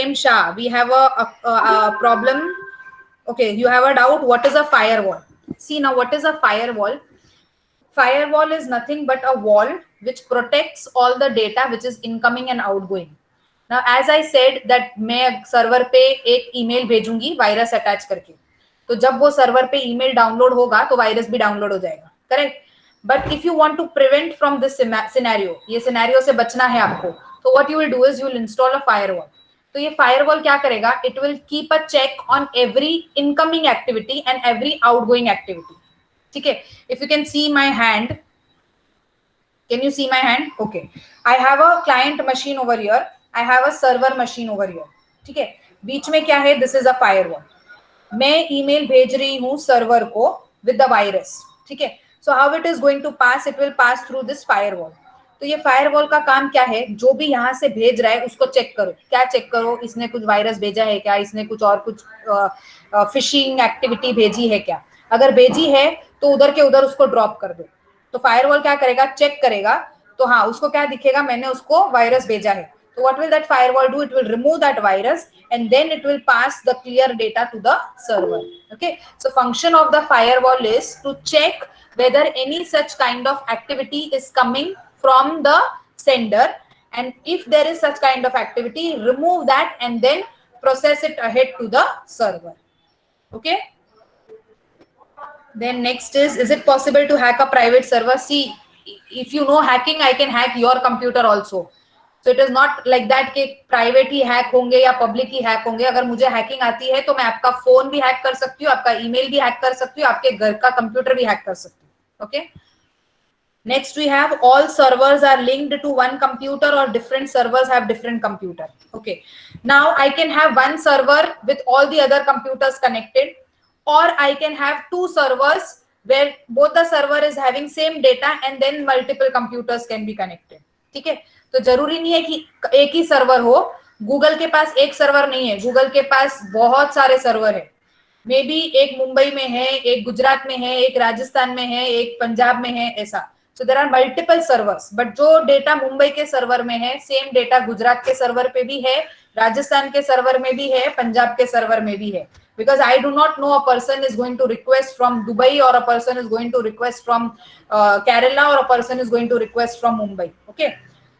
Prem Shah, we have a problem. Okay, you have a doubt. What is a firewall? See now, what is a firewall? Firewall is nothing but a wall which protects all the data which is incoming and outgoing. Now, as I said that मैं server पे एक email भेजूंगी virus attach करके, तो जब वो server पे email download होगा तो वायरस भी डाउनलोड हो जाएगा, correct? But if you want to prevent from this scenario, ये सिनेरियो से बचना है आपको, तो what you will do is you will install a firewall. तो ये फायरवॉल क्या करेगा? It will keep a check on every incoming activity and every outgoing activity. ठीक है? If you can see my hand, can you see my hand? Okay, I have a client machine over here, I have a server machine over here. ठीक है? बीच में क्या है? This is a firewall. मैं email भेज रही हूँ server को with the virus. ठीक है? So how it is going to pass? It will pass through this firewall. तो ये फायरवॉल का काम क्या है? जो भी यहाँ से भेज रहा है उसको चेक करो. क्या चेक करो? इसने कुछ वायरस भेजा है क्या? इसने कुछ और कुछ फिशिंग एक्टिविटी भेजी है क्या? अगर भेजी है तो उधर के उधर उसको ड्रॉप कर दो. तो फायरवॉल क्या करेगा? चेक करेगा. तो हाँ, उसको क्या दिखेगा? मैंने उसको वायरस भेजा है. So what will that firewall do? It will remove that virus and then it will pass the clear data to the server. Okay. So function of the firewall is to check whether any such kind of activity is coming from the sender, and if there is such kind of activity, remove that and then process it ahead to the server. Okay. Then next is it possible to hack a private server? See, if you know hacking, I can hack your computer also. So it is not like that कि private ही hack होंगे या public ही hack होंगे. अगर मुझे hacking आती है तो मैं आपका फोन भी हैक कर सकती हूँ, आपका ईमेल भी हैक कर सकती हूँ, आपके घर का कंप्यूटर भी हैक कर सकती हूँ. Okay. Next we have all servers are linked to one computer or different servers have different computer. Okay. Now I can have one server with all the other computers connected, or I can have two servers where both the server is having same data and then multiple computers can be connected. ठीक है? तो जरूरी नहीं है कि एक ही server हो. Google के पास एक सर्वर नहीं है, गूगल के पास बहुत सारे सर्वर है. मे बी एक मुंबई में है, एक गुजरात में है, एक राजस्थान में है, एक पंजाब में है, ऐसा. So there are multiple servers, but जो डेटा मुंबई के सर्वर में है सेम डेटा गुजरात के सर्वर पे भी है, राजस्थान के सर्वर में भी है, पंजाब के सर्वर में भी है. Because I do not know a person is going to request from Dubai or a person is going to request from Kerala or a person is going to request from Mumbai. Okay.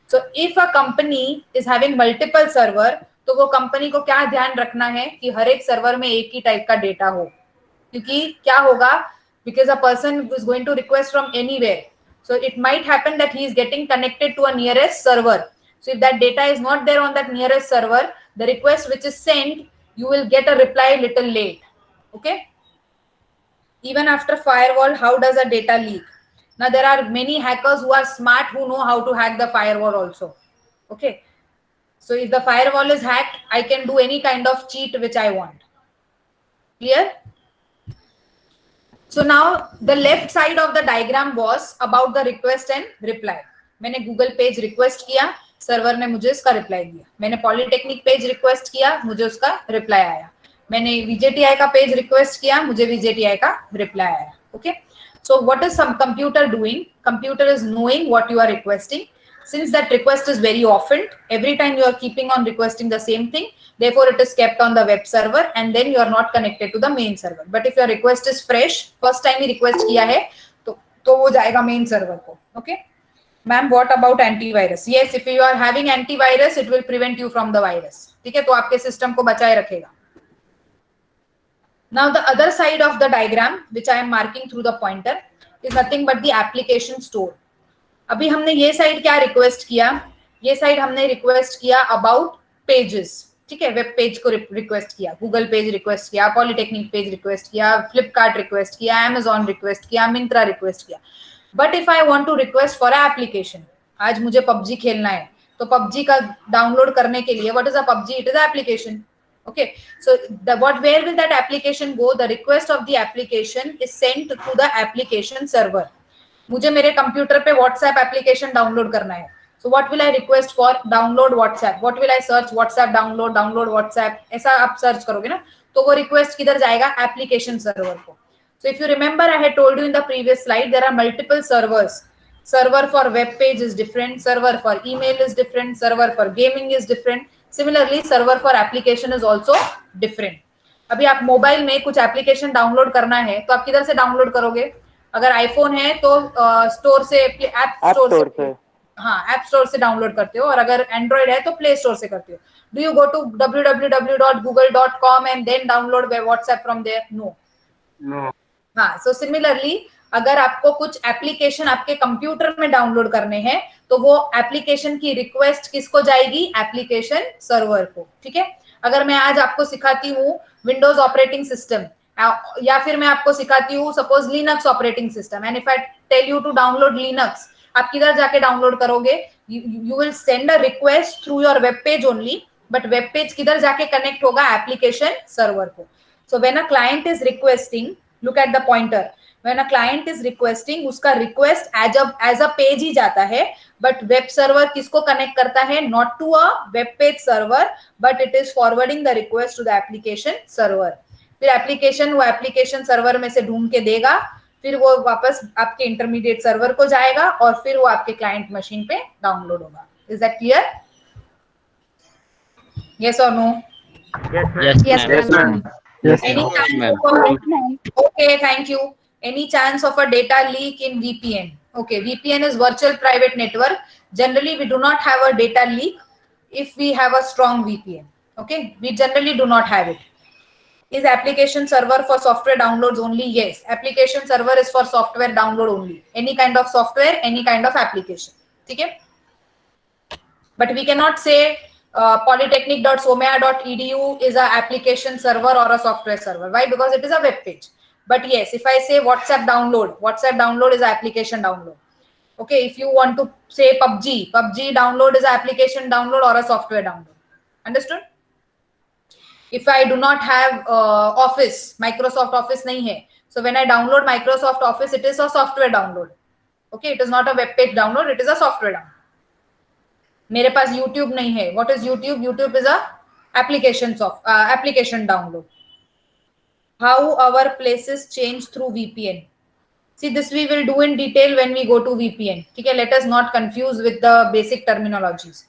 So if a company is having multiple server, तो वो company को क्या ध्यान रखना है कि हर एक server में एक ही टाइप का डेटा हो. क्योंकि क्या होगा? Because a person is going to request from anywhere, so it might happen that he is getting connected to a nearest server. So if that data is not there on that nearest server, the request which is sent, you will get a reply little late. Okay. Even after firewall, how does a data leak? Now there are many hackers who are smart, who know how to hack the firewall also. Okay. So if the firewall is hacked, I can do any kind of cheat which I want. Clear? So now the left side of the diagram was about the request and reply. मैंने Google page request किया, server ने मुझे इसका reply दिया. मैंने polytechnic page request किया, मुझे उसका रिप्लाई आया. मैंने VJTI का पेज रिक्वेस्ट किया, मुझे VJTI का रिप्लाई आया. Okay. So what is some computer doing? Computer is knowing what you are requesting. Since that request is very often, every time you are keeping on requesting the same thing, therefore it is kept on the web server and then you are not connected to the main server. But if your request is fresh, first time he request किया है, तो वो जाएगा main server को. Okay. Ma'am, what about antivirus? Yes, if you are having antivirus, it will prevent you from the virus. ठीक है? तो आपके system को बचाए रखेगा. Now the other side of the diagram, which I am marking through the pointer, is nothing but the application store. अभी हमने ये साइड क्या रिक्वेस्ट किया? ये साइड हमने रिक्वेस्ट किया अबाउट पेजेस. ठीक है? वेब पेज को रिक्वेस्ट किया, गूगल पेज रिक्वेस्ट किया, पॉलिटेक्निक पेज रिक्वेस्ट किया, फ्लिपकार्ट रिक्वेस्ट किया, अमेजॉन रिक्वेस्ट किया, मिंत्रा रिक्वेस्ट किया. But if I want to request for application, आज मुझे पबजी खेलना है, तो पबजी का डाउनलोड करने के लिए, what is a PUBG? It is application. Okay, so where will that application go? The request of the application is sent to the application server. मुझे मेरे कंप्यूटर पे WhatsApp एप्लीकेशन डाउनलोड करना है. So what will I request for? Download WhatsApp. What will I search? WhatsApp download WhatsApp. ऐसा आप search करोगे ना, तो वो रिक्वेस्ट किधर जाएगा? एप्लीकेशन सर्वर को. So if you remember, I had told you in the previous slide, there are multiple servers. Server for web page is different, server for email is different, server for gaming is different. Similarly, server for application is also different. अभी आप mobile में कुछ application download करना है तो आप किधर से डाउनलोड करोगे? अगर आईफोन है तो स्टोर से, ऐप स्टोर से, हाँ ऐप स्टोर से डाउनलोड करते हो, और अगर एंड्रॉइड है तो प्ले स्टोर से करते हो. Do you go to www.google.com and then download WhatsApp from there? No. हाँ, सो सिमिलरली अगर आपको कुछ एप्लीकेशन आपके कंप्यूटर में डाउनलोड करने हैं तो वो एप्लीकेशन की रिक्वेस्ट किसको जाएगी? एप्लीकेशन सर्वर को. ठीक है. अगर मैं आज आपको सिखाती हूँ विंडोज ऑपरेटिंग सिस्टम, या फिर मैं आपको सिखाती हूँ suppose Linux operating system, and if I tell you to download Linux, आप किधर जाके डाउनलोड करोगे? You will send a request through your web page only, but web page किधर जाके कनेक्ट होगा? एप्लीकेशन सर्वर को. So when a client is requesting, look at the pointer, when a client is requesting, उसका request as a page ही जाता है, but web server किसको connect करता है? Not to a web page server, but it is forwarding the request to the application server. फिर application वो application server में से ढूंढ के देगा, फिर वो वापस आपके intermediate server को जाएगा और फिर वो आपके client machine पे download होगा. Is that clear? Yes or no? Yes, ma'am. Yes, Any ma'am. chance of okay, thank you. Any chance of a data leak in VPN? Okay, VPN is virtual private network. Generally, we do not have a data leak if we have a strong VPN. Okay, we generally do not have it. Is application server for software downloads only? Yes, application server is for software download only. Any kind of software, any kind of application. Okay, but we cannot say polytechnic.somaya.edu is a application server or a software server. Why? Because it is a web page. But yes, if I say WhatsApp download is an application download. Okay, if you want to say PUBG download is an application download or a software download. Understood? If I do not have Office, Microsoft Office nahi hai, so when I download Microsoft Office, it is a software download. Okay, it is not a web page download, it is a software download. मेरे पास YouTube नहीं है. What is YouTube? YouTube is a application download. How our places change through VPN? See, this we will do in detail when we go to VPN. Okay, let us not confuse with the basic terminologies.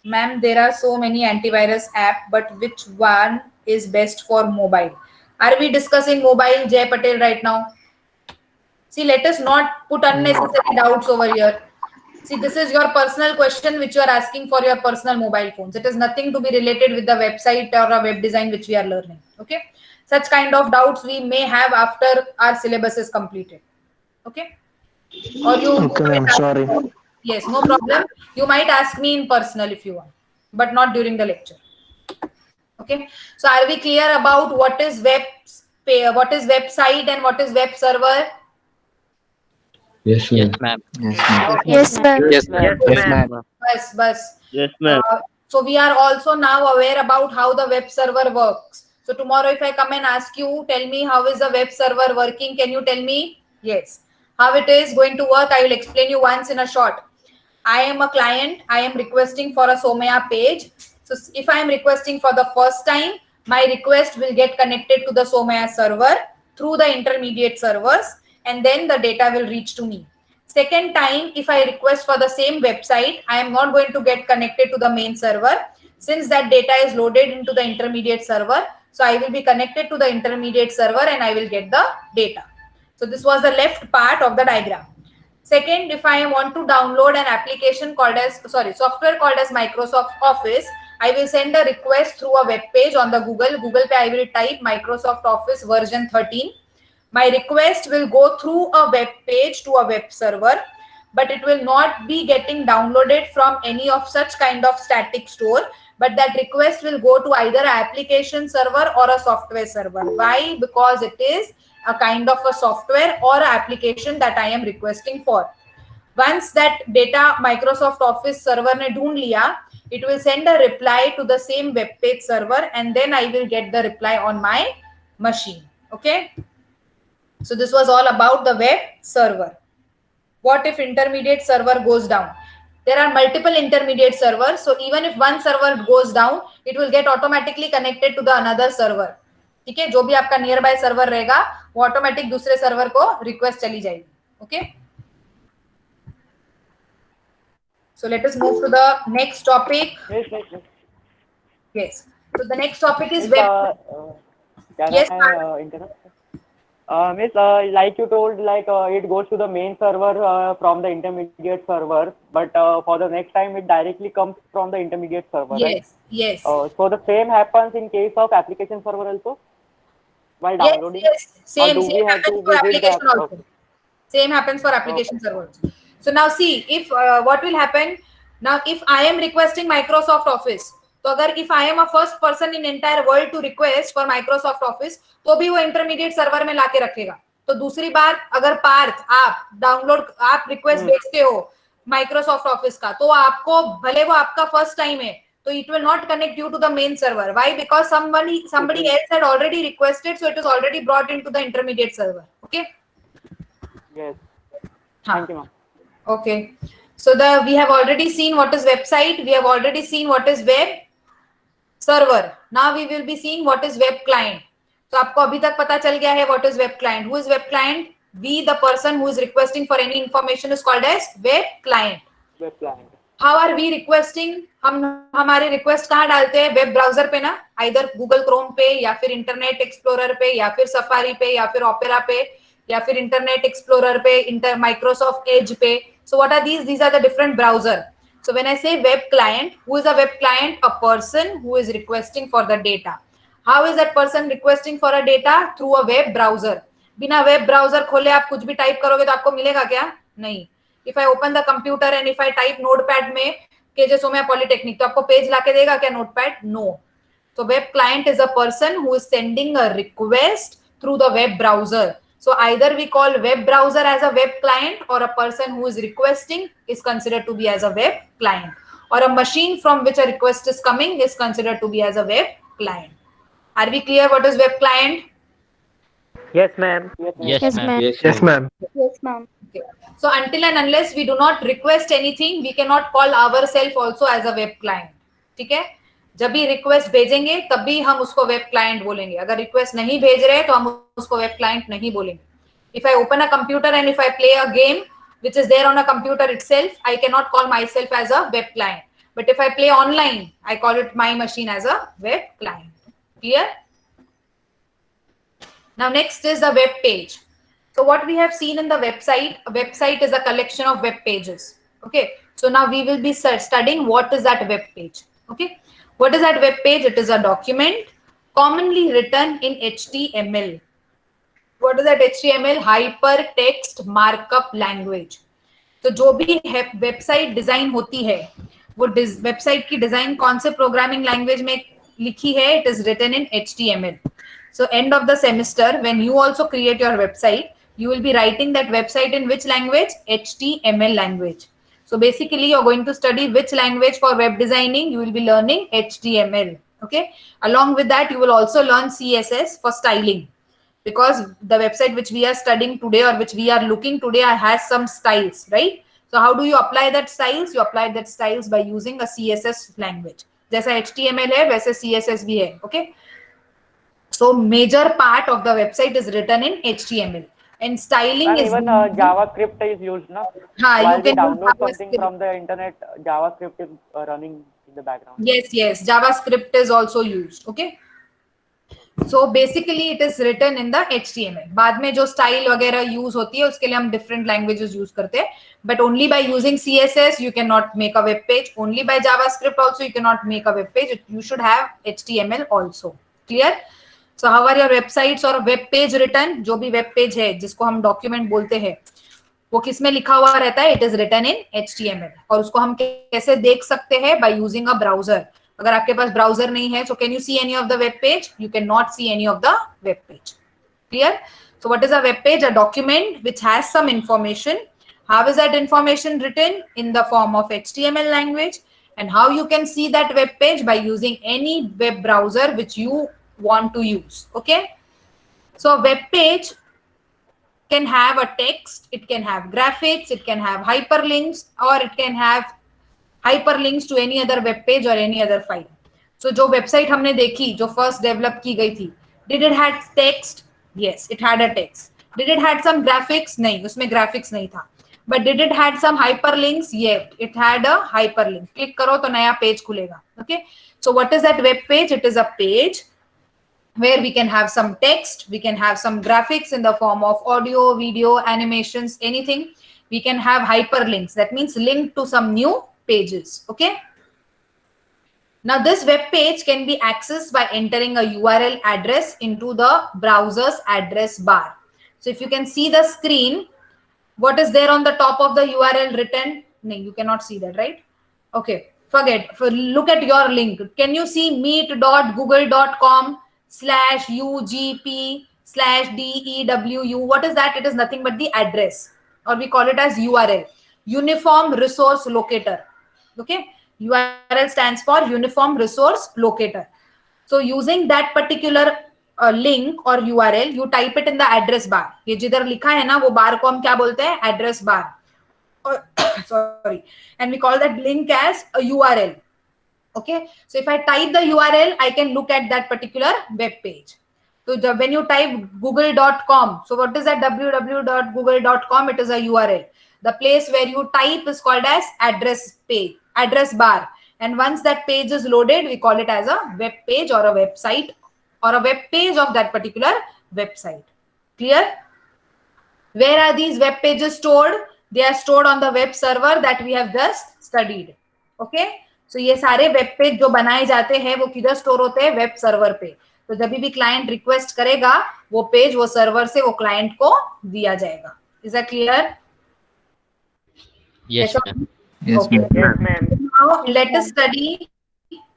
Ma'am, there are so many antivirus apps, but which one is best for mobile? Are we discussing mobile, Jay Patel, right now? See, let us not put unnecessary doubts over here. See, this is your personal question which you are asking for your personal mobile phones. It is nothing to be related with the website or a web design which we are learning. Okay, such kind of doubts we may have after our syllabus is completed. Okay, or you Okay, I'm sorry. Yes, no problem. You might ask me in personal if you want, but not during the lecture. Okay, so are we clear about what is website and what is web server? Yes, ma'am. Yes, ma'am. Yes, ma'am. Yes, ma'am. Bas. Yes, ma'am. So we are also now aware about how the web server works. So tomorrow if I come and ask you, tell me how is the web server working, can you tell me? Yes. How it is going to work, I will explain you once in a short. I am a client, I am requesting for a Somaya page. So if I am requesting for the first time, my request will get connected to the Somaya server through the intermediate servers, and then the data will reach to me. Second time, if I request for the same website, I am not going to get connected to the main server since that data is loaded into the intermediate server. So I will be connected to the intermediate server and I will get the data. So this was the left part of the diagram. Second, if I want to download an application software called as Microsoft Office, I will send a request through a web page on the Google Pay. I will type Microsoft Office version 13. My request will go through a web page to a web server, but it will not be getting downloaded from any of such kind of static store, but that request will go to either an application server or a software server. Why? Because it is a kind of a software or an application that I am requesting for. Once that data Microsoft Office server ne dhoond liya, it will send a reply to the same web page server, and then I will get the reply on my machine. Okay. So this was all about the web server. What if intermediate server goes down? There are multiple intermediate servers. So even if one server goes down, it will get automatically connected to the another server. ठीक है, जो भी आपका near by server रहेगा वो automatic दूसरे server को request चली जाएगी. Okay, so let us move to the next topic. Yes. So the next topic is web. Can Yes, I interrupt? Miss, like you told, like it goes to the main server from the intermediate server, but for the next time it directly comes from the intermediate server, right? Yes, yes. So the same happens in case of application server also while Yes, downloading, yes. or Same, do we same have happens to for visit the application app? also. Same happens for application Okay. server also. So now see, if what will happen now, if I am requesting Microsoft Office, तो अगर if I am a first person in entire world to request for Microsoft Office, तो भी वो intermediate server में लाके रखेगा. तो दूसरी बात, अगर पार्थ आप डाउनलोड आप रिक्वेस्ट भेजते हो माइक्रोसॉफ्ट ऑफिस का, तो आपको भले वो आपका फर्स्ट टाइम है, so it will not connect you to the main server. Why? Because somebody else had already requested, so it is already brought into the intermediate server. Okay. Yes. Thank you, ma'am. Okay. So we have already seen what is website. We have already seen what is web server. Now we will be seeing what is web client. So आपको अभी तक पता चल गया है what is web client. Who is web client? We, the person who is requesting for any information, is called as web client. Web client. How are we requesting? हम हमारे request कहाँ डालते हैं? वेब ब्राउजर पे ना, either Google Chrome पे या फिर इंटरनेट एक्सप्लोरर पे या फिर सफारी पे या फिर ओपेरा पे या फिर इंटरनेट एक्सप्लोरर पे, माइक्रोसॉफ्ट एज पे. So what are these? These are the different browser. So when I say web client, who is a web client? A person who is requesting for the data. How is that person requesting for a data? Through a web browser. बिना web browser खोले आप कुछ भी type करोगे तो आपको मिलेगा क्या? नहीं. If I open the computer and if I type notepad में KJ Somaiya Polytechnic, तो आपको पेज लाके देगा क्या notepad? No. So web client is a person who is sending a request through the web browser. So either we call web browser as a web client, or a person who is requesting is considered to be as a web client, or a machine from which a request is coming is considered to be as a web client. Are we clear what is web client? Yes, ma'am. Yes, ma'am. Yes, ma'am. Yes, ma'am. Okay. So until and unless we do not request anything, we cannot call ourselves also as a web client. ठीक है? जब भी request भेजेंगे तब भी हम उसको web client बोलेंगे. अगर रिक्वेस्ट नहीं भेज रहे तो हम उसको वेब क्लाइंट नहीं बोलेंगे. If I open a computer and if I play a game which is there on a computer itself, I cannot call myself as a web client. But if I play online, I call it my machine as a web client. Clear? Now next is the web page. So what we have seen in the website, a website is a collection of web pages. Okay. So now we will be studying what is that web page. Okay. What is that web page? It is a document commonly written in HTML. What is that HTML? Hypertext Markup Language. तो जो भी website design होती है वो website की design कौन से programming language में लिखी है? It is written in HTML. So end of the semester, when you also create your website, you will be writing that website in which language? HTML language. So basically you're going to study which language for web designing. You will be learning HTML. Okay. Along with that, you will also learn CSS for styling, because the website which we are studying today or which we are looking today has some styles, right? So how do you apply that styles? You apply that styles by using a CSS language. जैसा HTML है वैसे CSS भी है. Okay. So major part of the website is written in HTML, and styling And is even JavaScript is used, no? हाँ, While you we can use download something JavaScript. from the internet, JavaScript is running in the background. Yes, JavaScript is also used. Okay. So basically it is written in the HTML. बाद में जो style वगैरह use होती है उसके लिए हम different languages use करते हैं. But only by using CSS you cannot make a web page. Only by JavaScript also you cannot make a web page. You should have HTML also. Clear? So how are your websites or web page written? जो भी web page है जिसको हम document बोलते हैं वो किस में लिखा हुआ रहता है? It is written in HTML. और उसको हम कैसे देख सकते हैं? By using a browser. अगर आपके पास ब्राउजर नहीं है, so can you see any of the web page? You cannot see any of the web page. Clear? So what is a web page? A document which has some information. How is that information written? In the form of HTML language. And how you can see that web page? By using any web browser which you want to use. Okay. So a web page can have a text, it can have graphics, it can have hyperlinks, or it can have hyperlinks to any other web page or any other file. So जो website हमने देखी, जो first develop की गई थी, did it had text? Yes, it had a text. Did it had some graphics? नहीं, उसमें graphics नहीं था. But did it had some hyperlinks? Yes, it had a hyperlink. Click करो तो नया page खुलेगा. Okay. So what is that web page? It is a page where we can have some text, we can have some graphics in the form of audio, video, animations, anything. We can have hyperlinks. That means link to some new pages. Okay. Now this web page can be accessed by entering a URL address into the browser's address bar. So if you can see the screen, what is there on the top of the URL written? No, you cannot see that, right? Okay, forget. Look at your link. Can you see meet.google.com/UGP/DEWU? What is that? It is nothing but the address, or we call it as URL, Uniform Resource Locator. Okay, URL stands for Uniform Resource Locator. So using that particular link or URL, you type it in the address bar. ये जिधर लिखा है ना वो बार को हम क्या बोलते हैं? Address bar. Sorry, and we call that link as a URL. Okay, so if I type the URL, I can look at that particular web page. So when you type google.com, so what is that www.google.com? It is a URL. The place where you type is called as address page, address bar. And once that page is loaded, we call it as a web page or a website or a web page of that particular website. Clear? Where are these web pages stored? They are stored on the web server that we have just studied. Okay? So ये सारे web page जो बनाए जाते हैं वो किधर store होते हैं? Web server पे. तो जब भी client request करेगा वो page वो server से वो client को दिया जाएगा. Is that clear? Yes, ma'am. Yes, Okay. ma'am. Now let us study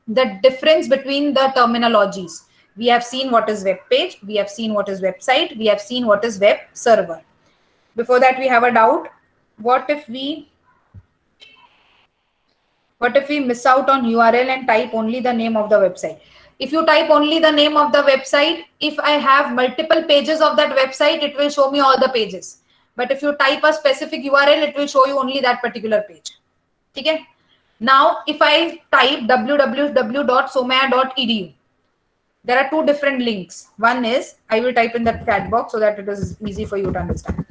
the difference between the terminologies. We have seen what is web page, we have seen what is website, we have seen what is web server. Before that, we have a doubt. What if we miss out on URL and type only the name of the website? If you type only the name of the website, if I have multiple pages of that website, it will show me all the pages. But if you type a specific URL, it will show you only that particular page. Okay? Now, if I type www.somaya.edu, there are two different links. One is, I will type in the chat box so that it is easy for you to understand.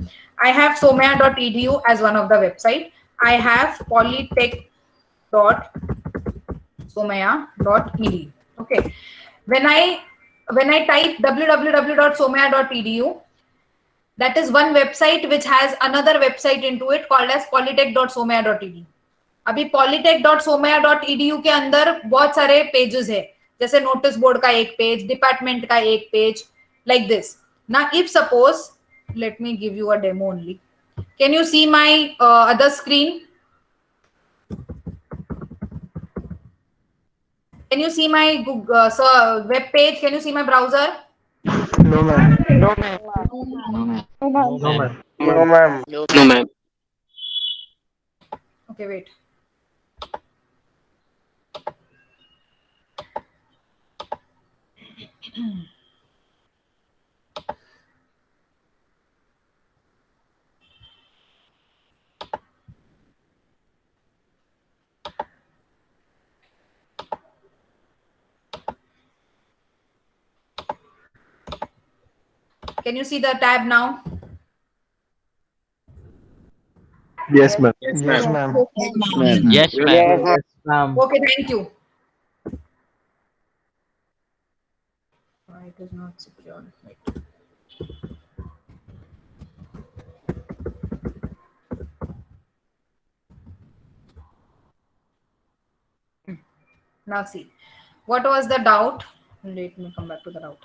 I have somaya.edu as one of the website. I have polytech.somaya.edu. Okay. When I type www.somaya.edu, that is one website which has another website into it called as polytech.somaya.edu. अभी polytech.somaya.edu के अंदर बहुत सारे pages है, जैसे notice board का एक page, department का एक page, like this. Now, if suppose, let me give you a demo only. Can you see my other screen? Can you see my Google, web page? Can you see my browser? No, ma'am. No, ma'am. No, ma'am. No, ma'am. No, ma'am. No, ma'am. Okay, wait. Can you see the tab now? Yes, ma'am. Yes, ma'am. Yes, ma'am. Yes, ma'am. Okay, thank you. Why it is not secure? Wait. Now see, what was the doubt? Let me come back to the doubt.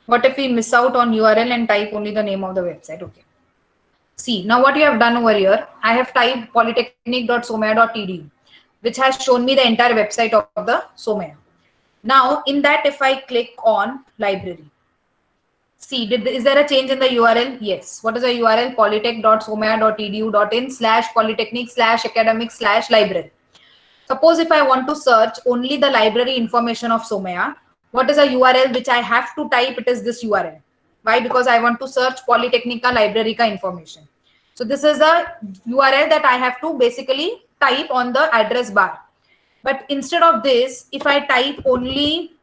What if we miss out on URL and type only the name of the website? Okay. See, now what you have done over here, I have typed polytechnic.somaya.edu, which has shown me the entire website of the Somaya. Now, in that, if I click on library, see, is there a change in the URL? Yes. What is the URL? polytech.somaya.edu.in/polytechnic/academic/library. Suppose if I want to search only the library information of Somaya, what is a URL which I have to type? It is this URL. Why? Because I want to search Polytechnica library ka information. So this is a URL that I have to basically type on the address bar. But instead of this, if I type only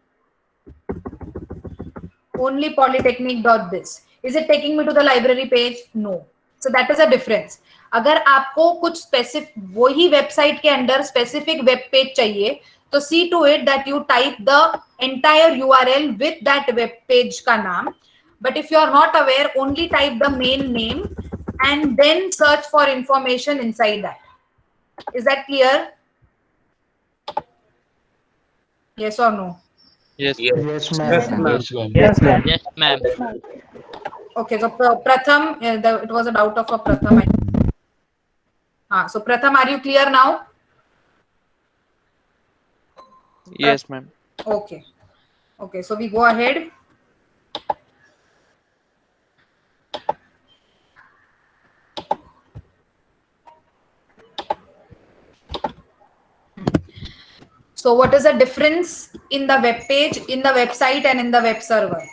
polytechnic.this, is it taking me to the library page? No. So that is a difference. अगर आपको कुछ specific वही website के अंदर specific web page चाहिए तो see to it that you type the entire URL with that web page का नाम. But if you are not aware, only type the main name and then search for information inside that. Is that clear? Yes or no? Yes. Yes, ma'am. Yes, ma'am. Yes, ma'am. Okay, so Pratham, it was a doubt of a Pratham. So Pratham, are you clear now? Yes, ma'am. Okay. Okay, so we go ahead. So what is the difference in the web page, in the website and in the web server?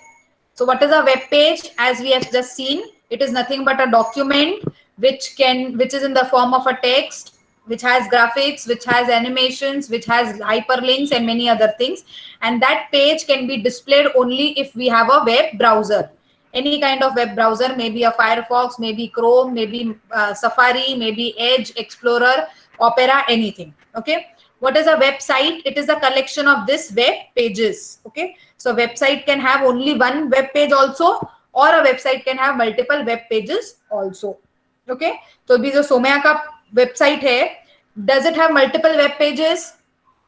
So what is a web page? As we have just seen, it is nothing but a document which is in the form of a text, which has graphics, which has animations, which has hyperlinks and many other things. And that page can be displayed only if we have a web browser. Any kind of web browser, maybe a Firefox, maybe Chrome, maybe Safari, maybe Edge, Explorer, Opera, anything. Okay. What is a website? It is a collection of these web pages. Okay. So website can have only one web page also, or a website can have multiple web pages also. Okay. So अभी जो सोम्या का website है, does it have multiple web pages?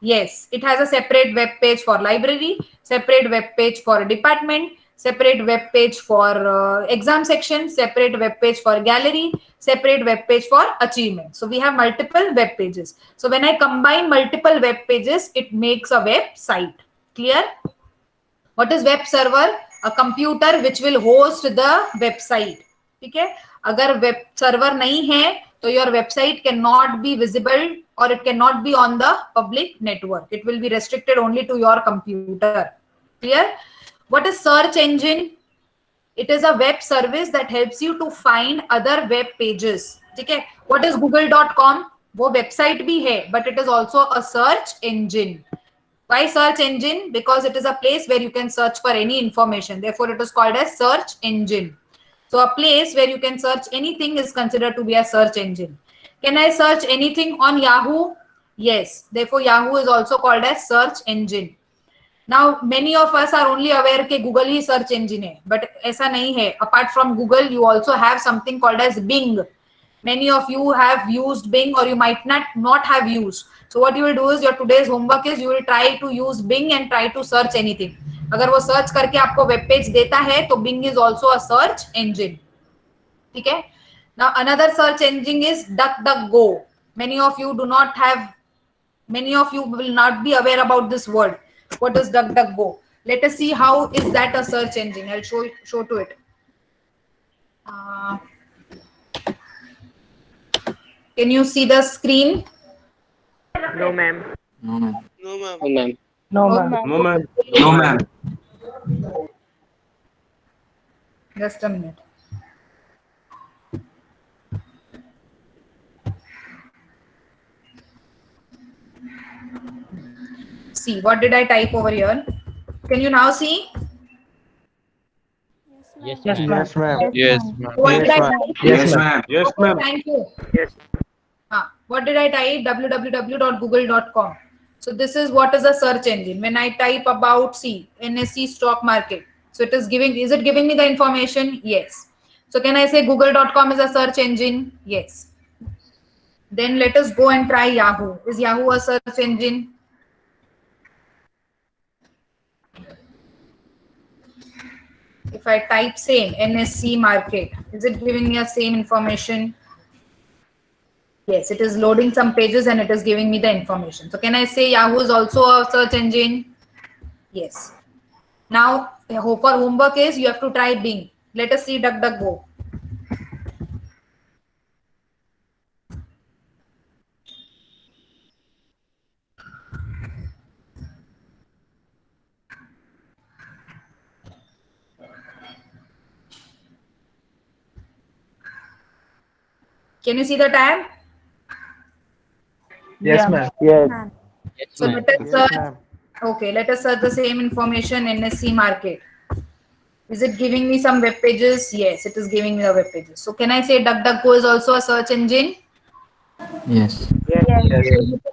Yes, it has a separate web page for library, separate web page for department, separate web page for exam section, separate web page for gallery, separate web page for achievement. So we have multiple web pages. So when I combine multiple web pages, it makes a website. Clear? What is web server? A computer which will host the website. ठीक है? अगर web server नहीं है, तो your website cannot be visible or it cannot be on the public network. It will be restricted only to your computer. Clear? What is search engine? It is a web service that helps you to find other web pages. ठीक है? What is google.com? वो website भी है, but it is also a search engine. Why search engine? Because it is a place where you can search for any information. Therefore, it is called as search engine. So a place where you can search anything is considered to be a search engine. Can I search anything on Yahoo? Yes. Therefore, Yahoo is also called as search engine. Now, many of us are only aware that Google he search engine है, but ऐसा नहीं है. Apart from Google, you also have something called as Bing. Many of you have used Bing, or you might not have used. So what you will do is, your today's homework is you will try to use Bing and try to search anything. अगर वो search करके आपको web page देता है, तो Bing is also a search engine. ठीक है? Now another search engine is DuckDuckGo. Many of you will not be aware about this word. What is DuckDuckGo? Let us see how is that a search engine. I'll show to it. Can you see the screen? No, ma'am. No, ma'am. No, ma'am. No, ma'am. No, ma'am. No, ma'am. Just a minute. See, what did I type over here? Can you now see? Yes, Yes, ma'am. ma'am. Yes, ma'am. What did I ma'am. type? Yes, ma'am. Yes, Okay, ma'am. thank you. Yes. What did I type? www.google.com. So this is what is a search engine. When I type about NSE stock market, so is it giving me the information? Yes. So can I say google.com is a search engine? Yes. Then let us go and try Yahoo. Is Yahoo a search engine? If I type same NSE market, is it giving me the same information? Yes, it is loading some pages and it is giving me the information. So can I say Yahoo is also a search engine? Yes. Now, for homework is you have to try Bing. Let us see DuckDuckGo. Can you see the tab? Yes, ma'am. Yes. Yes, So ma'am. let us Yes, search. ma'am. Okay, let us search the same information NSE market. Is it giving me some web pages? Yes, it is giving me the web pages. So can I say DuckDuckGo is also a search engine? Yes. Yes.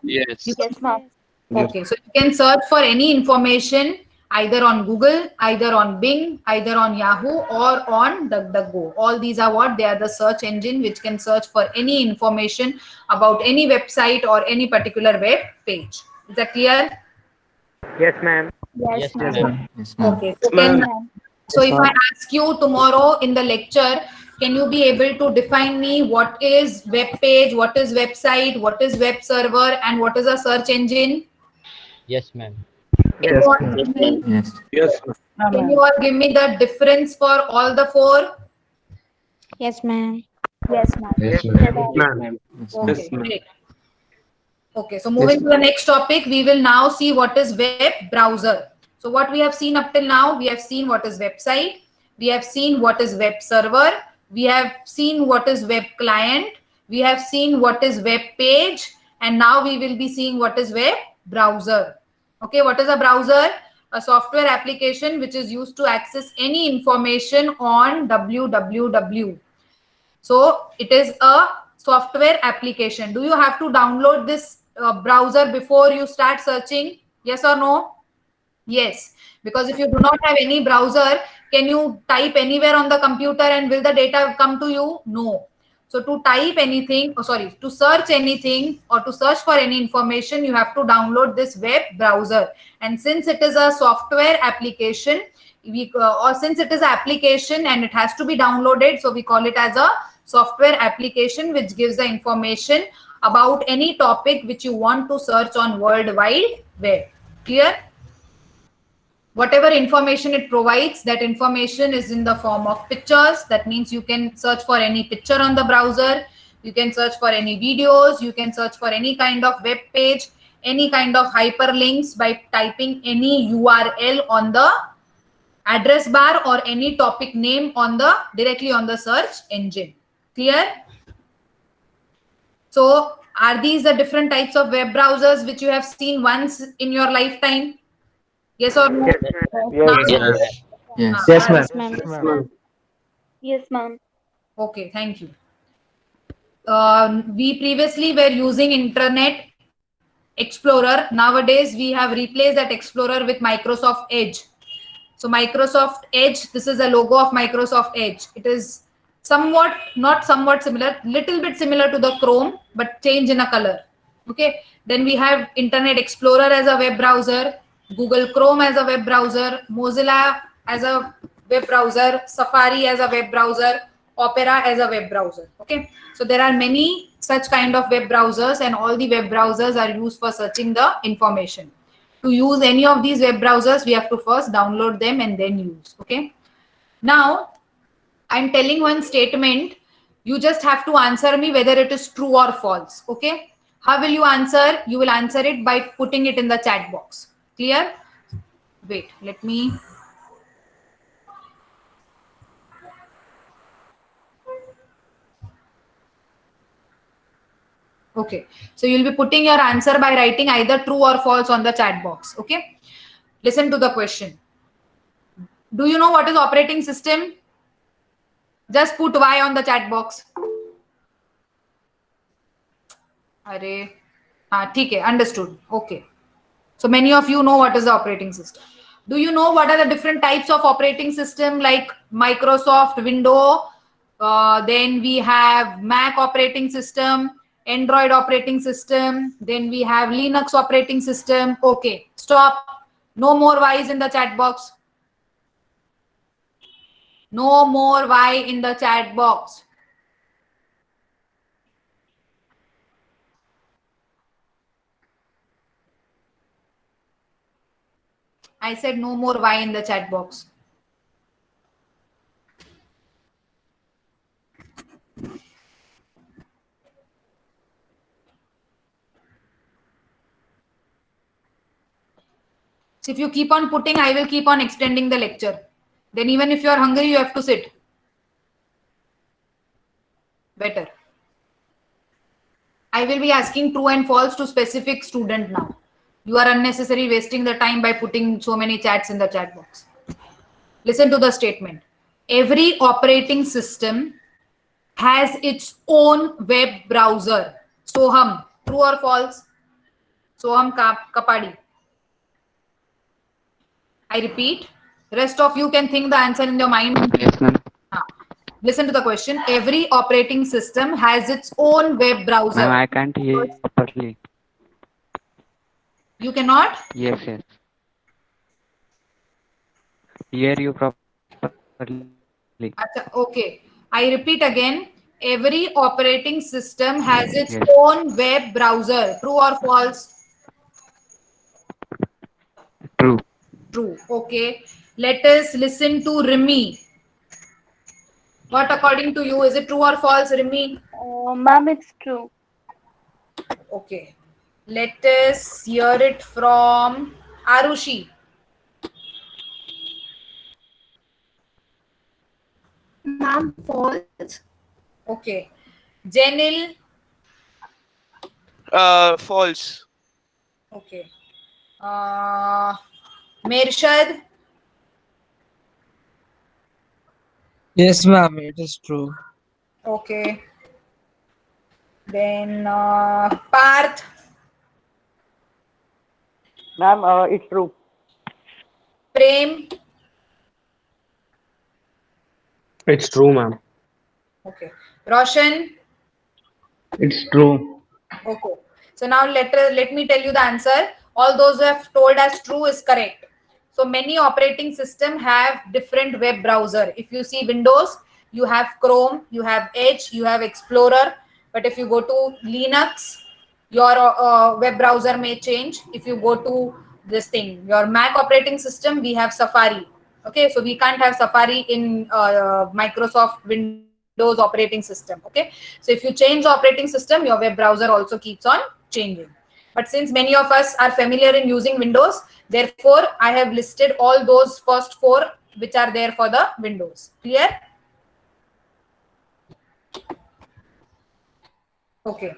Yes. Yes, ma'am. Okay, so you can search for any information either on Google, either on Bing, either on Yahoo, or on DuckDuckGo. All these are what? They are the search engine which can search for any information about any website or any particular web page. Is that clear? Yes, ma'am. Yes, ma'am. Yes, ma'am. Okay. So if I ask you tomorrow in the lecture, can you be able to define me what is web page, what is website, what is web server, and what is a search engine? Yes, ma'am. Can you all give me- Yes. Can you all give me the difference for all the four? Yes, ma'am. Yes, ma'am. Yes, ma'am. Okay, great. Okay, so moving to the next topic, we will now see what is web browser. So what we have seen up till now, we have seen what is website, we have seen what is web server, we have seen what is web client, we have seen what is web page, and now we will be seeing what is web browser. Okay, what is a browser? A software application which is used to access any information on www. So it is a software application. Do you have to download this browser before you start searching? Yes or no? Yes, because if you do not have any browser, can you type anywhere on the computer and will the data come to you? No. So to type anything, to search anything or to search for any information, you have to download this web browser. And since it is a software application, or since it is an application and it has to be downloaded, so we call it as a software application which gives the information about any topic which you want to search on World Wide Web. Clear? Whatever information it provides, that information is in the form of pictures. That means you can search for any picture on the browser. You can search for any videos. You can search for any kind of web page, any kind of hyperlinks by typing any URL on the address bar or any topic name on the directly on the search engine. Clear? So are these the different types of web browsers which you have seen once in your lifetime? Yes or no? Yes. Yes. Yes, ma'am. Yes, ma'am. Yes, ma'am. Yes, ma'am. Okay, thank you. We previously were using Internet Explorer. Nowadays, we have replaced that Explorer with Microsoft Edge. So Microsoft Edge, this is a logo of Microsoft Edge. It is somewhat, not somewhat similar, little bit similar to the Chrome, but change in a color. Okay. Then we have Internet Explorer as a web browser, Google Chrome as a web browser, Mozilla as a web browser, Safari as a web browser, Opera as a web browser. Okay. So there are many such kind of web browsers, and all the web browsers are used for searching the information. To use any of these web browsers, we have to first download them and then use. Okay. Now, I'm telling one statement. You just have to answer me whether it is true or false. Okay. How will you answer? You will answer it by putting it in the chat box. Clear? Wait, let me. Okay, so you'll be putting your answer by writing either true or false on the chat box. Okay, listen to the question. Do you know what is operating system? Just put Y on the chat box. Array. ठीक है, understood. Okay. So many of you know what is the operating system. Do you know what are the different types of operating system like Microsoft Windows? Then we have Mac operating system, Android operating system. Then we have Linux operating system. Okay, stop. No more Y's in the chat box. No more Y in the chat box. I said no more Y in the chat box. So if you keep on putting, I will keep on extending the lecture. Then even if you are hungry, you have to sit. Better. I will be asking true and false to specific student now. You are unnecessarily wasting the time by putting so many chats in the chat box. Listen to the statement. Every operating system has its own web browser. Soham, true or false? Soham Kapadi. I repeat. Rest of you can think the answer in your mind. Yes, ma'am. Listen to the question. Every operating system has its own web browser. Ma'am, I can't hear you properly. You cannot? Yes, yes. Hear you properly. Okay. I repeat again. Every operating system has its Yes. own web browser. True or false? True. True. Okay. Let us listen to Rimi. What according to you, is it true or false, Rimi? Ma'am, it's true. Okay. Let us hear it from Arushi. Ma'am, false. Okay. Jenil. False. Okay. Mershad. Yes, ma'am, it is true. Okay. Then Parth. Ma'am, it's true. Prem. It's true, ma'am. Okay. Roshan. It's true. Okay. So now let me tell you the answer. All those who have told as true is correct. So many operating systems have different web browser. If you see Windows, you have Chrome, you have Edge, you have Explorer. But if you go to Linux, your web browser may change. If you go to this thing, your Mac operating system, we have Safari. Okay, so we can't have Safari in Microsoft Windows operating system. Okay, so if you change the operating system, your web browser also keeps on changing. But since many of us are familiar in using Windows, therefore I have listed all those first four which are there for the Windows. Clear? Okay.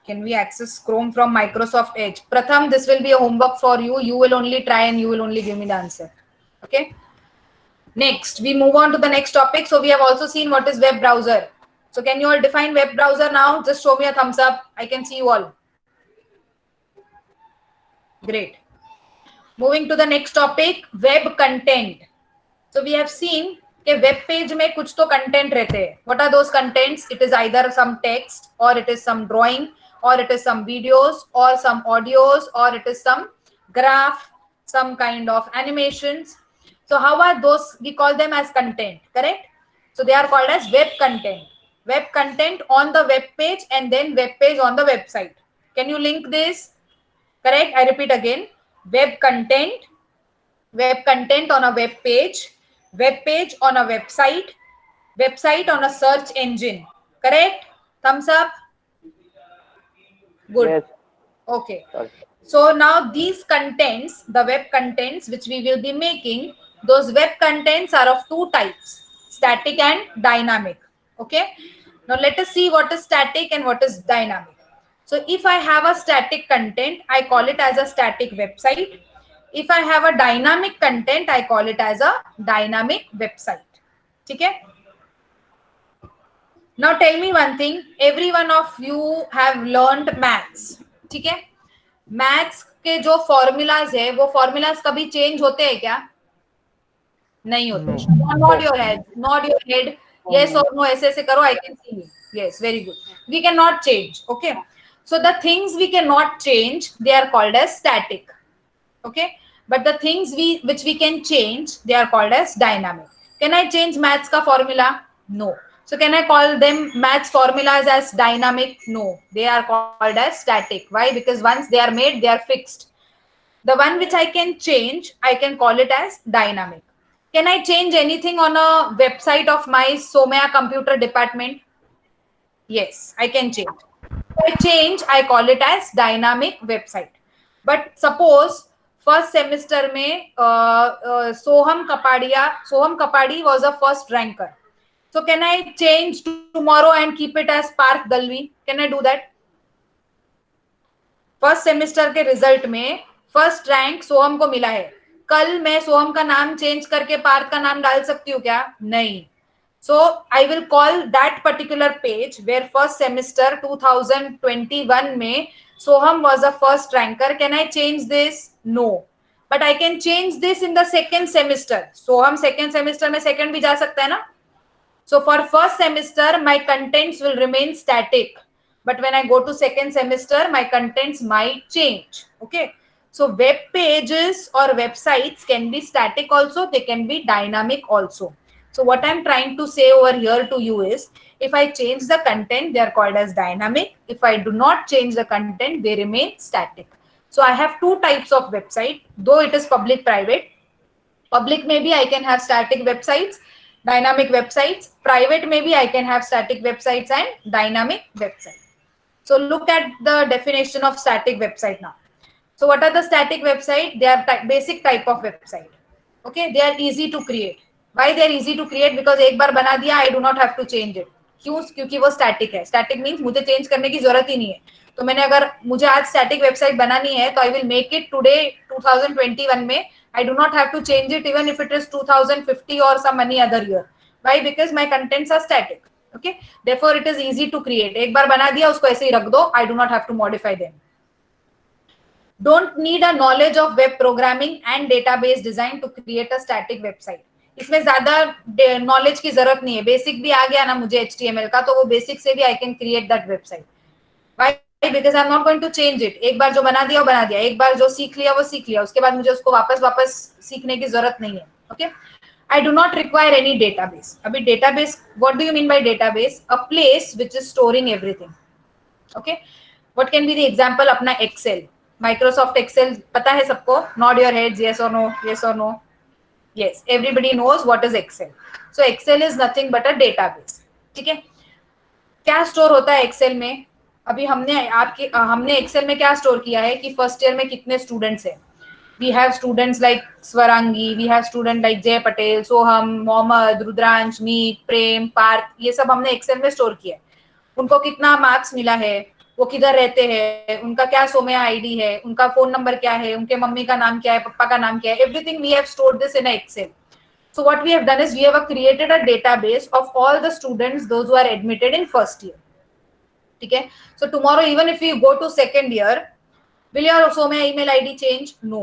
Can we access Chrome from Microsoft Edge? Pratham, this will be a homework for you. You will only try and you will only give me the answer. Okay. Next, we move on to the next topic. So we have also seen what is web browser. So can you all define web browser now? Just show me a thumbs up. I can see you all. Great. Moving to the next topic, web content. So we have seen that web page में कुछ तो content रहते हैं. What are those contents? It is either some text, or it is some drawing, or it is some videos, or some audios, or it is some graph, some kind of animations. So how are those? We call them as content, correct? So they are called as web content. Web content on the web page and then web page on the website. Can you link this? Correct? I repeat again. Web content on a web page on a website on a search engine. Correct? Thumbs up. Good. Yes. Okay. Sorry. So now these contents, the web contents which we will be making, those web contents are of two types, static and dynamic. Okay. Now let us see what is static and what is dynamic. So if I have a static content, I call it as a static website. If I have a dynamic content, I call it as a dynamic website. Okay. Now tell me one thing. Every one of you have learned maths. ठीक है? Maths के जो formulas है, वो formulas कभी change होते हैं क्या? नहीं होते. Nod your head. Nod your head. Yes or no. ऐसे ऐसे करो. I can see you. Yes, very good. We cannot change. Okay. So the things we cannot change, they are called as static. Okay. But the things which we can change, they are called as dynamic. Can I change maths ka formula? No. So can I call them maths formulas as dynamic? No. They are called as static. Why? Because once they are made, they are fixed. The one which I can change, I can call it as dynamic. Can I change anything on a website of my Somaya computer department? Yes, I can change. If I change, I call it as dynamic website. But suppose first semester में Soham Kapadi was a first ranker. So can I change tomorrow and keep it as Parth Dalvi? Can I do that? First semester के result में first rank Soham को मिला है. कल मैं सोहम का नाम चेंज करके पार्थ का नाम डाल सकती हूँ क्या? नहीं. So I will call that particular page where first semester 2021 में Soham was a first ranker. Can I change this? No. But I can change this in the second semester. Soham second semester में second भी जा सकता है ना? So for first semester my contents will remain static. But when I go to second semester my contents might change. Okay. So web pages or websites can be static also. They can be dynamic also. So what I'm trying to say over here to you is, if I change the content, they are called as dynamic. If I do not change the content, they remain static. So I have two types of website, though it is public private. Public maybe I can have static websites, dynamic websites. Private maybe I can have static websites and dynamic websites. So look at the definition of static website now. So what are the static website? They are basic type of website. Okay, they are easy to create. Why they are easy to create? Because एक बार बना दिया, I do not have to change it. क्यों? क्योंकि वो static है. Static means मुझे change करने की जरूरत ही नहीं है. तो मैंने अगर मुझे आज static website बनानी है, तो I will make it today 2021 में. I do not have to change it even if it is 2050 or some any other year. Why? Because my contents are static. Okay. Therefore, it is easy to create. एक बार बना दिया, उसको ऐसे ही रख दो. I do not have to modify them. Don't need a knowledge of web programming and database design to create a static website. इसमें ज्यादा knowledge की जरूरत नहीं है. बेसिक भी आ गया ना मुझे HTML का, तो वो बेसिक से भी I can create that website. Why? Because I am not going to change it. एक बार जो बना दिया वो बना दिया, एक बार जो सीख लिया वो सीख लिया, उसके बाद मुझे उसको वापस सीखने की जरूरत नहीं है. Okay. I do not require any database. अभी database, what do you mean by database? A place which is storing everything. Okay. What can be the example? अपना एक्सेल, माइक्रोसॉफ्ट एक्सेल पता है सबको? नॉड योर हेड्स, यस और नो, yes और no. Yes, everybody knows what is Excel. So Excel is nothing but a database. ठीक है. क्या स्टोर होता है Excel में? अभी हमने Excel में क्या स्टोर किया है कि फर्स्ट ईयर में कितने स्टूडेंट्स हैं. We have students like Swarangi, we have student like Jay Patel, Soham, Mohammad, Rudransh, Meet, Prem, Parth. ये सब हमने Excel में स्टोर किया है. उनको कितना मार्क्स मिला है, वो किधर रहते हैं, उनका क्या सोमया आईडी है, उनका फोन नंबर क्या है, उनके मम्मी का नाम क्या है, पापा का नाम क्या है. Everything we have stored this in Excel. So what we have done is we have created a database of all the students those who are admitted in first year. ठीक है. So tomorrow even if you go to second year, will your Somaiya email ID change? No.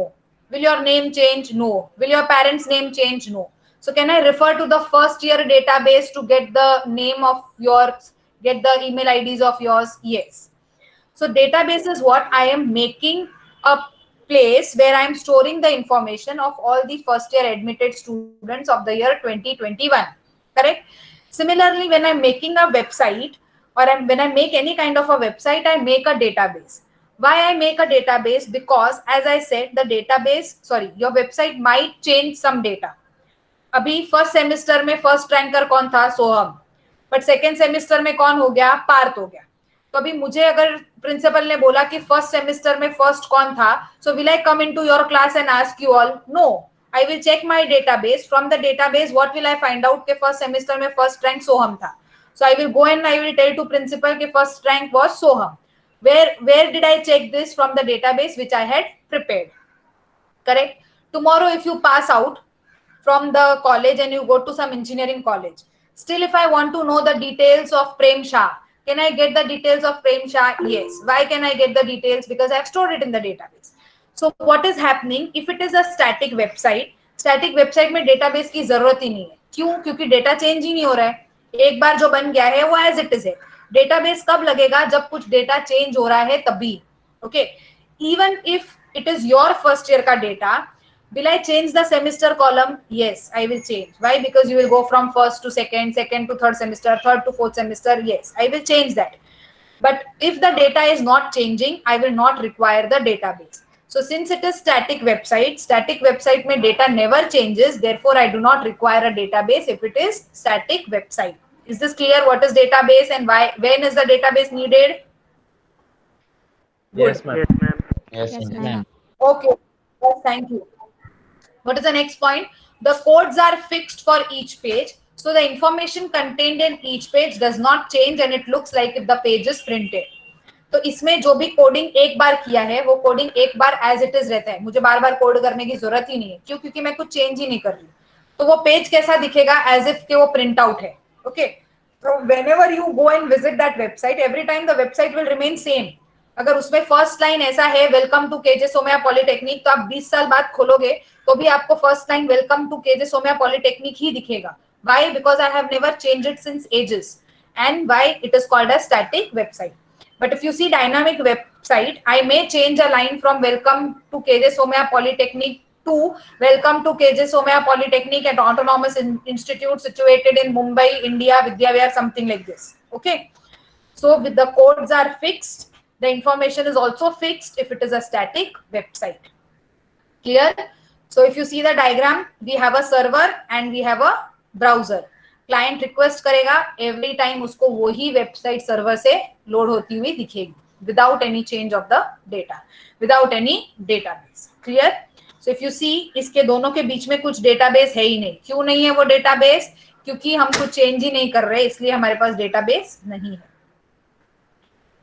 Will your name change? No. Will your parents name change? No. So can I refer to the first year database to get the name of yours, get the email IDs of yours? Yes. So database is what I am making a place where I am storing the information of all the first year admitted students of the year 2021. Correct? Similarly, when I'm making a website or when I make any kind of a website, I make a database. Why I make a database? Because as I said, your website might change some data. अभी first semester में first ranker कौन था? सोहम. But second semester में कौन हो गया? पार्थ हो गया. तो अभी मुझे अगर प्रिंसिपल ने बोला कि फर्स्ट सेमेस्टर में फर्स्ट कौन था, so will I come into your class and ask you all? No. I will check my database. From the database what will I find out कि फर्स्ट सेमेस्टर में first rank Soham था. So I will go and I will tell to principal कि first rank was Soham. Where did I check this? From the database which I had prepared. Correct? Tomorrow if you pass out from the college and you go to some engineering college, still if I want to know the details of Prem Shah, can I get the details of Prem Shah? Yes. Why can I get the details? Because I have stored it in the database. So what is happening if it is a static website में database की जरूरत ही नहीं है. क्यों? क्योंकि data change ही नहीं हो रहा है. एक बार जो बन गया है वो as it is है. Database कब लगेगा? जब कुछ data change हो रहा है तभी. Okay. Even if it is your first year का data, will I change the semester column? Yes, I will change. Why? Because you will go from first to second, second to third semester, third to fourth semester. Yes, I will change that. But if the data is not changing, I will not require the database. So since it is static website mein data never changes. Therefore, I do not require a database if it is static website. Is this clear? What is database and why? When is the database needed? Yes, ma'am. Yes, ma'am. Okay. Yes, thank you. What is the next point? The codes are fixed for each page. So the information contained in each page does not change and it looks like if the page is printed. तो इसमें जो भी coding एक बार किया है वो coding एक बार as it is रहता है, मुझे बार बार कोड करने की जरूरत ही नहीं है। क्यों? क्योंकि मैं कुछ चेंज ही नहीं कर रही। तो वो पेज कैसा दिखेगा? एज इफ के वो प्रिंट आउट है। Okay, so whenever you go and visit that website, every time the website will remain same. अगर उसमें फर्स्ट लाइन ऐसा है welcome to KJ Somaiya polytechnic, तो आप 20 साल बाद खोलोगे तो भी आपको first line welcome to KJ Somaiya polytechnic ही दिखेगा। Why? Because I have never changed it since ages. And why it is called as static website. But if you see dynamic website, I may change a line from welcome to KJ Somaiya Polytechnic to welcome to KJ Somaiya Polytechnic at Autonomous Institute situated in Mumbai, India, Vidyavihar, something like this. Okay. So with the codes are fixed, the information is also fixed if it is a static website. Clear? So if you see the diagram, we have a server and we have a browser. Client request करेगा, every time उसको वही website server से load होती हुई दिखेगी without any change of the data, without any database. Clear? So if you see, इसके दोनों के बीच में कुछ डेटाबेस है ही नहीं। क्यों नहीं है वो डेटाबेस? क्योंकि हम कुछ चेंज ही नहीं कर रहे, इसलिए हमारे पास डेटाबेस नहीं है।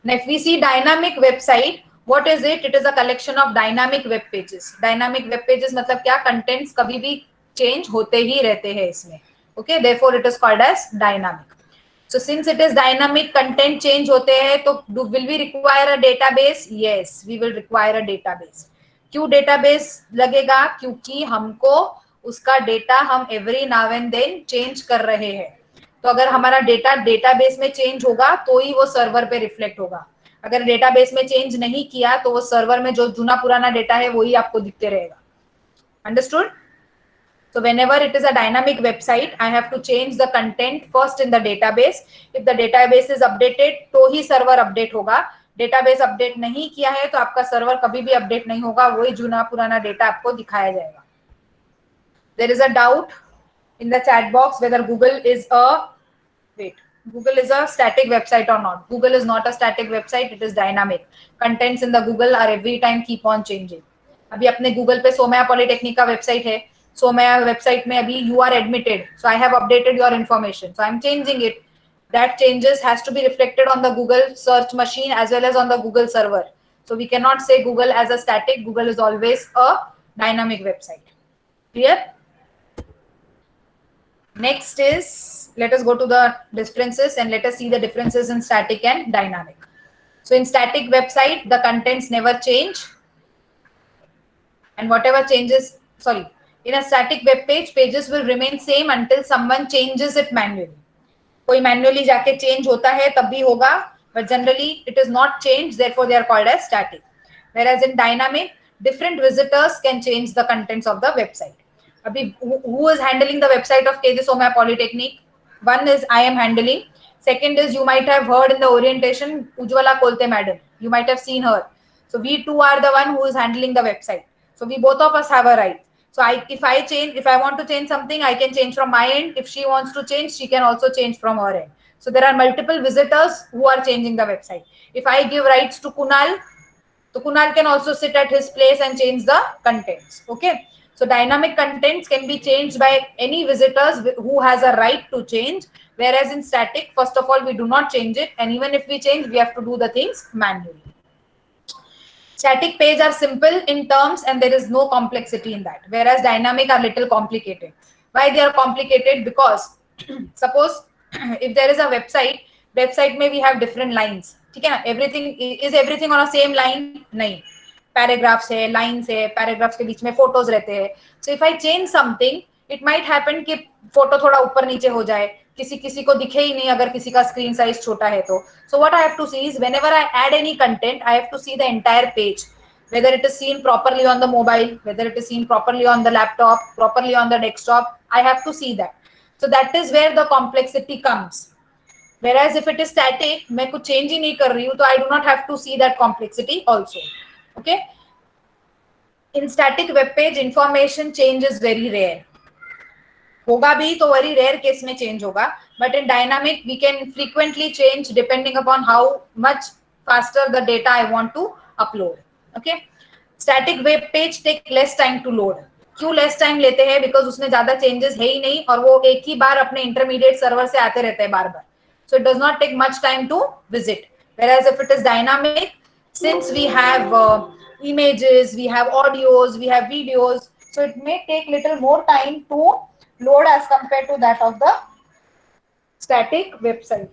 Now if we see dynamic website, what is it? It is a collection of dynamic web pages. Dynamic web pages मतलब क्या? Contents कभी भी change होते ही रहते हैं इसमें। Okay, therefore it is called as dynamic. So since it is dynamic, content change होते हैं, तो will we require a database? Yes, we will require a database. क्यों database लगेगा? क्योंकि हमको उसका डेटा हम every now and then change कर रहे हैं। तो अगर हमारा डेटा डेटाबेस में चेंज होगा तो ही वो सर्वर पे रिफ्लेक्ट होगा। अगर डेटाबेस में चेंज नहीं किया तो वो सर्वर में जो जुना पुराना डेटा है वही आपको दिखते रहेगा। Understood? So whenever it is a dynamic website, I have to change the content first in the database. If the database is updated, तो ही server update होगा। database update नहीं किया है तो आपका server कभी भी update नहीं होगा, वही जुना पुराना डेटा आपको दिखाया जाएगा। There is a doubt in the chat box whether Google is a static website or not. Google is not a static website, it is dynamic. Contents in the Google are every time keep on changing. अभी अपने Google पे Somaiya polytechnic का website है, Somaiya website में अभी you are admitted, so I have updated your information, so I'm changing it. That changes has to be reflected on the Google search machine as well as on the Google server. So we cannot say Google as a static. Google is always a dynamic website. Clear? Next is, let us go to the differences and let us see the differences in static and dynamic. So in static website, the contents never change, and whatever changes, in a static web page, pages will remain same until someone changes it manually. कोई manually जाके change होता है तब भी होगा, but generally it is not changed, therefore they are called as static. Whereas in dynamic, different visitors can change the contents of the website. अभी who is handling the website of KJ Somaiya Polytechnic? One is I am handling. Second is you might have heard in the orientation Ujwala Kolte madam. You might have seen her. So we two are the one who is handling the website. So we both of us have a right. So if I want to change something, I can change from my end. If she wants to change, she can also change from her end. So there are multiple visitors who are changing the website. If I give rights to Kunal, so Kunal can also sit at his place and change the contents. Okay. So dynamic contents can be changed by any visitors who has a right to change. Whereas in static, first of all, we do not change it. And even if we change, we have to do the things manually. Static page are simple in terms and there is no complexity in that. Whereas dynamic are little complicated. Why they are complicated? Because suppose if there is a website में we have different lines. ठीक है ना? Everything on a same line? नहीं. Paragraphs है, lines है, paragraphs के बीच में photos रहते हैं. So if I change something, it might happen कि photo थोड़ा ऊपर नीचे हो जाए. किसी को दिखे ही नहीं अगर किसी का screen size छोटा है तो. So what I have to see is whenever I add any content, I have to see the entire page. Whether it is seen properly on the mobile, whether it is seen properly on the laptop, properly on the desktop, I have to see that. So that is where the complexity comes. Whereas if it is static, मैं कुछ change ही नहीं कर रही हूँ, तो I do not have to see that complexity also. Okay. In static web page, information change is very rare. होगा भी तो very rare case में change होगा. But in dynamic, we can frequently change depending upon how much faster the data I want to upload. Okay. Static web page take less time to load. क्यों less time लेते हैं? Because उसमें ज़्यादा changes है ही नहीं और वो एक ही बार अपने intermediate server से आते रहते हैं बार बार. So it does not take much time to visit. Whereas if it is dynamic, since we have images, we have audios, we have videos, so it may take little more time to load as compared to that of the static website.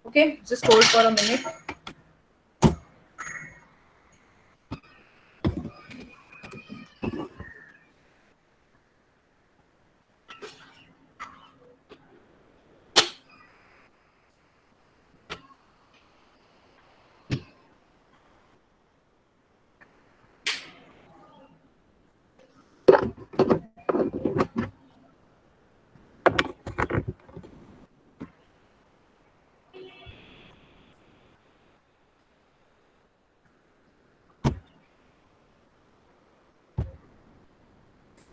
Okay, just hold for a minute.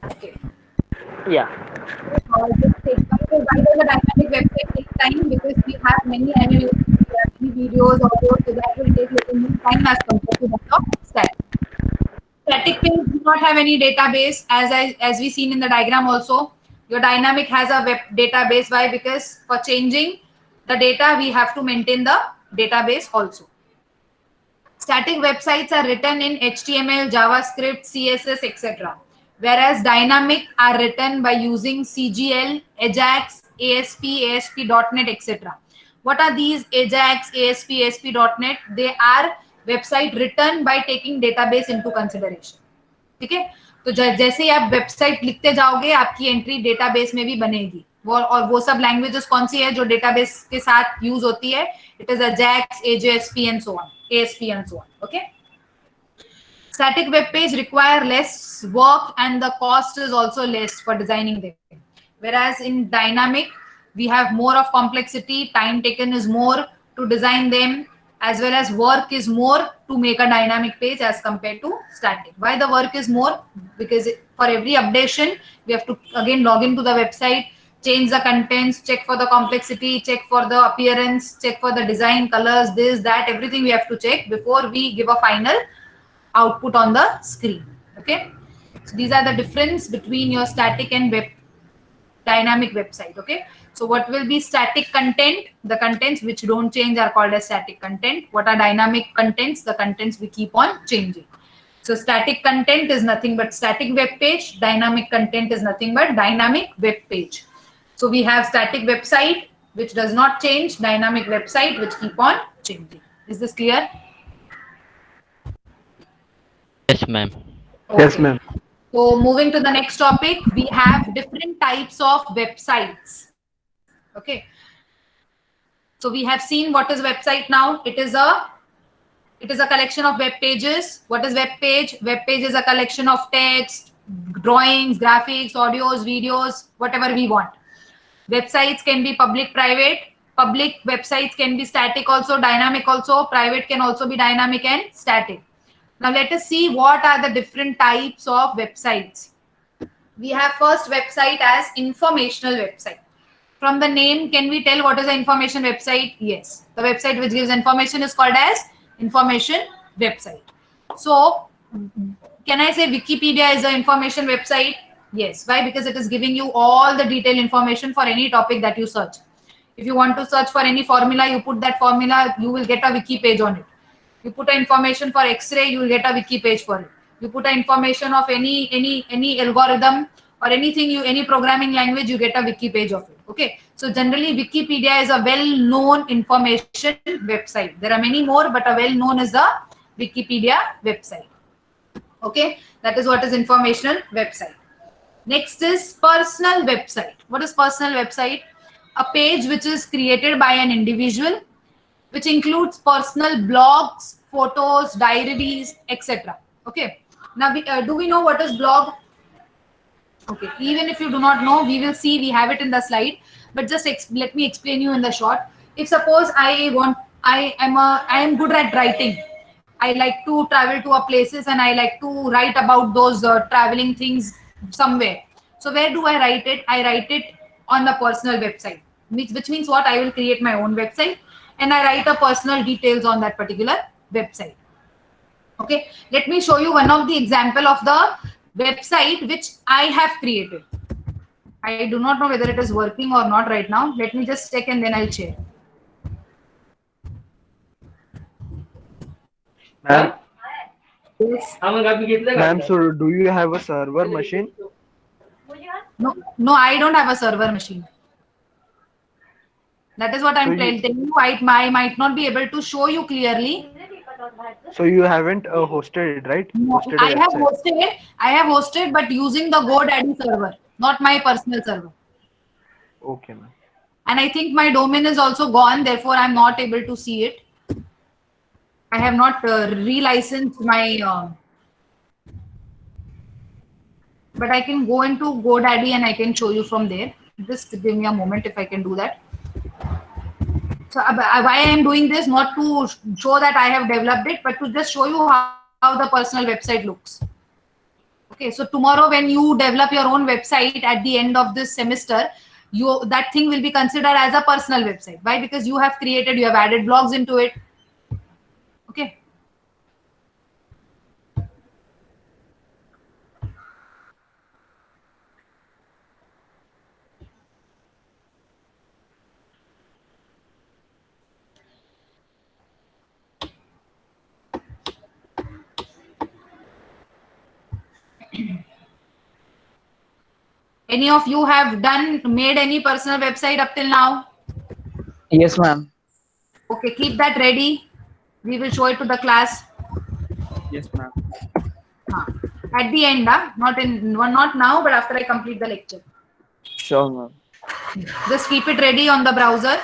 Okay. Yeah. Just take time. So why does a dynamic website take time? Because we have many animations, we have many videos, audio, so that will take little more time as compared to that of static. Static page do not have any database, as we seen in the diagram also. Your dynamic has a web database. Why? Because for changing the data, we have to maintain the database also. Static websites are written in HTML, JavaScript, CSS, etc. Whereas dynamic are written by using CGL, Ajax, ASP, ASP.NET, etc. What are these Ajax, ASP, ASP.NET? They are website written by taking database into consideration. ठीक है, तो जैसे ही आप website लिखते जाओगे आपकी entry database में भी बनेगी. वो सब लैंग्वेजेस कौन सी है जो डेटाबेस के साथ यूज होती है? It is Ajax, AJSP and so on, ASP and so on. Okay. Static web page require less work and the cost is also less for designing them. Whereas in dynamic, we have more of complexity, time taken is more to design them, as well as work is more to make a dynamic page as compared to static. Why the work is more? Because for every updation, we have to again log into the website, change the contents, check for the complexity, check for the appearance, check for the design, colors, this, that, everything we have to check before we give a final output on the screen. Okay, so these are the difference between your static and dynamic website. Okay, so what will be static content? The contents which don't change are called as static content. What are dynamic contents? The contents we keep on changing. So static content is nothing but static web page. Dynamic content is nothing but dynamic web page. So we have static website which does not change, dynamic website which keep on changing. Is this clear? Yes, ma'am. Okay. Yes, ma'am. So moving to the next topic, we have different types of websites. Okay. So we have seen what is website now. It is a collection of web pages. What is web page? Web page is a collection of text, drawings, graphics, audios, videos, whatever we want. Websites can be public, private. Public websites can be static also, dynamic also. Private can also be dynamic and static. Now let us see what are the different types of websites. We have first website as informational website. From the name, can we tell what is an information website? Yes. The website which gives information is called as information website. So can I say Wikipedia is an information website? Yes. Why? Because it is giving you all the detailed information for any topic that you search. If you want to search for any formula, you put that formula, you will get a wiki page on it. You put information for X-ray, you will get a wiki page for it. You put information of any algorithm or anything, any programming language, you get a wiki page of it. Okay. So generally, Wikipedia is a well-known information website. There are many more, but a well-known is the Wikipedia website. Okay. That is what is informational website. Next is personal website. What is personal website? A page which is created by an individual, which includes personal blogs, photos, diaries, etc. Okay. Now, do we know what is blog? Okay. Even if you do not know, we will see. We have it in the slide. But just let me explain you in the short. If suppose I am good at writing. I like to travel to a places and I like to write about those traveling things somewhere. So where do I write it? I write it on the personal website, which means what? I will create my own website and I write a personal details on that particular website. Okay, let me show you one of the example of the website which I have created. I do not know whether it is working or not right now. Let me just check and then I'll share. Ma'am, Yes. ma'am, so do you have a server machine? No, I don't have a server machine. That is what So I'm you, telling you. I might not be able to show you clearly. so you haven't hosted it, right? No, Hosted a website. I have hosted, but using the GoDaddy server, not my personal server. Okay, ma'am. And I think my domain is also gone, therefore I'm not able to see it. I have not relicensed my, but I can go into GoDaddy and I can show you from there. Just give me a moment if I can do that. So why I am doing this, not to show that I have developed it, but to just show you how the personal website looks. Okay, so tomorrow when you develop your own website at the end of this semester, that thing will be considered as a personal website. Why? Because you have added blogs into it. Okay. Any of you have made any personal website up till now? Yes, ma'am. Okay, keep that ready. We will show it to the class. Yes, ma'am. At the end, not now, but after I complete the lecture. Sure, ma'am. Just keep it ready on the browser.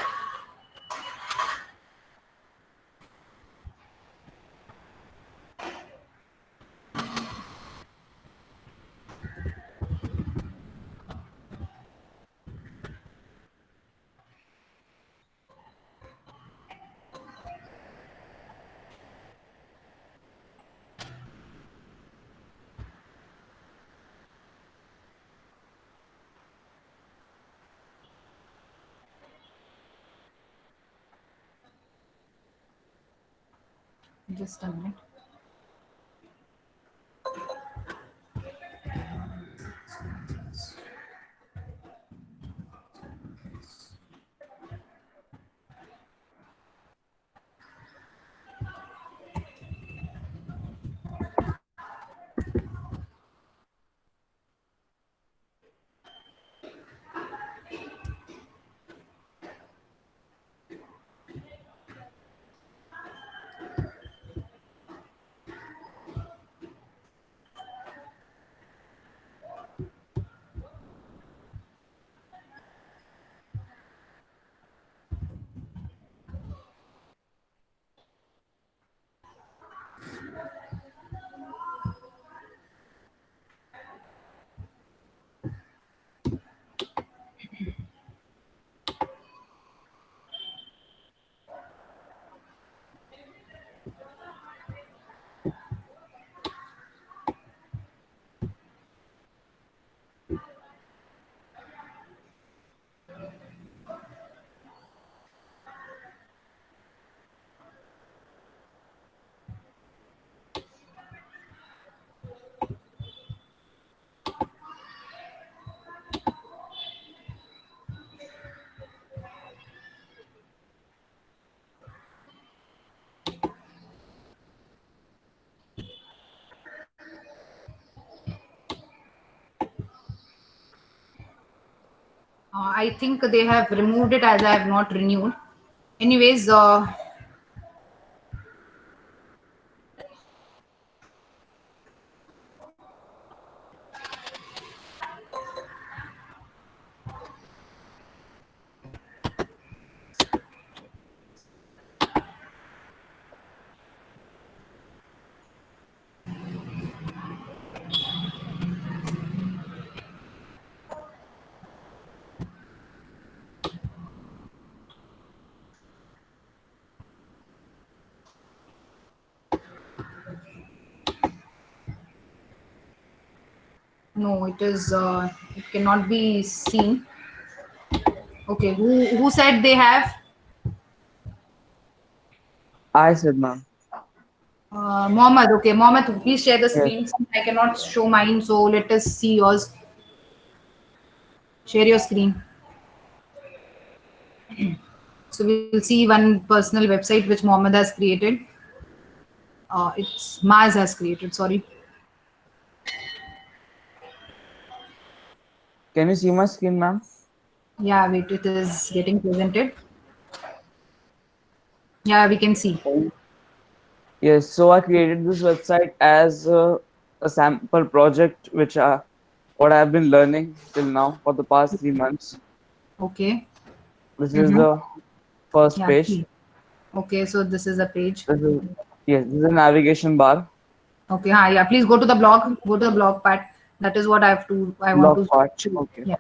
Just a minute. I think they have removed it as I have not renewed. Anyways, no, it cannot be seen. Okay, who said they have? I said, ma'am. Mohammed. Okay, Mohammed, please share the Yes. screen. I cannot show mine, so let us see yours. Share your screen. So we'll see one personal website which Mohammed has created. It's Maz has created. Sorry. Can you see my screen, ma'am? Yeah, wait. It is getting presented. Yeah, we can see. Yes, so I created this website as a sample project, which what I've been learning till now for the past 3 months. Okay. This is the first Yeah. page. See. Okay, so this is a page. Yes, this is a navigation bar. Okay, yeah. Please go to the blog. Go to the blog part. That is what I want Blog to part. show. Okay. Yeah.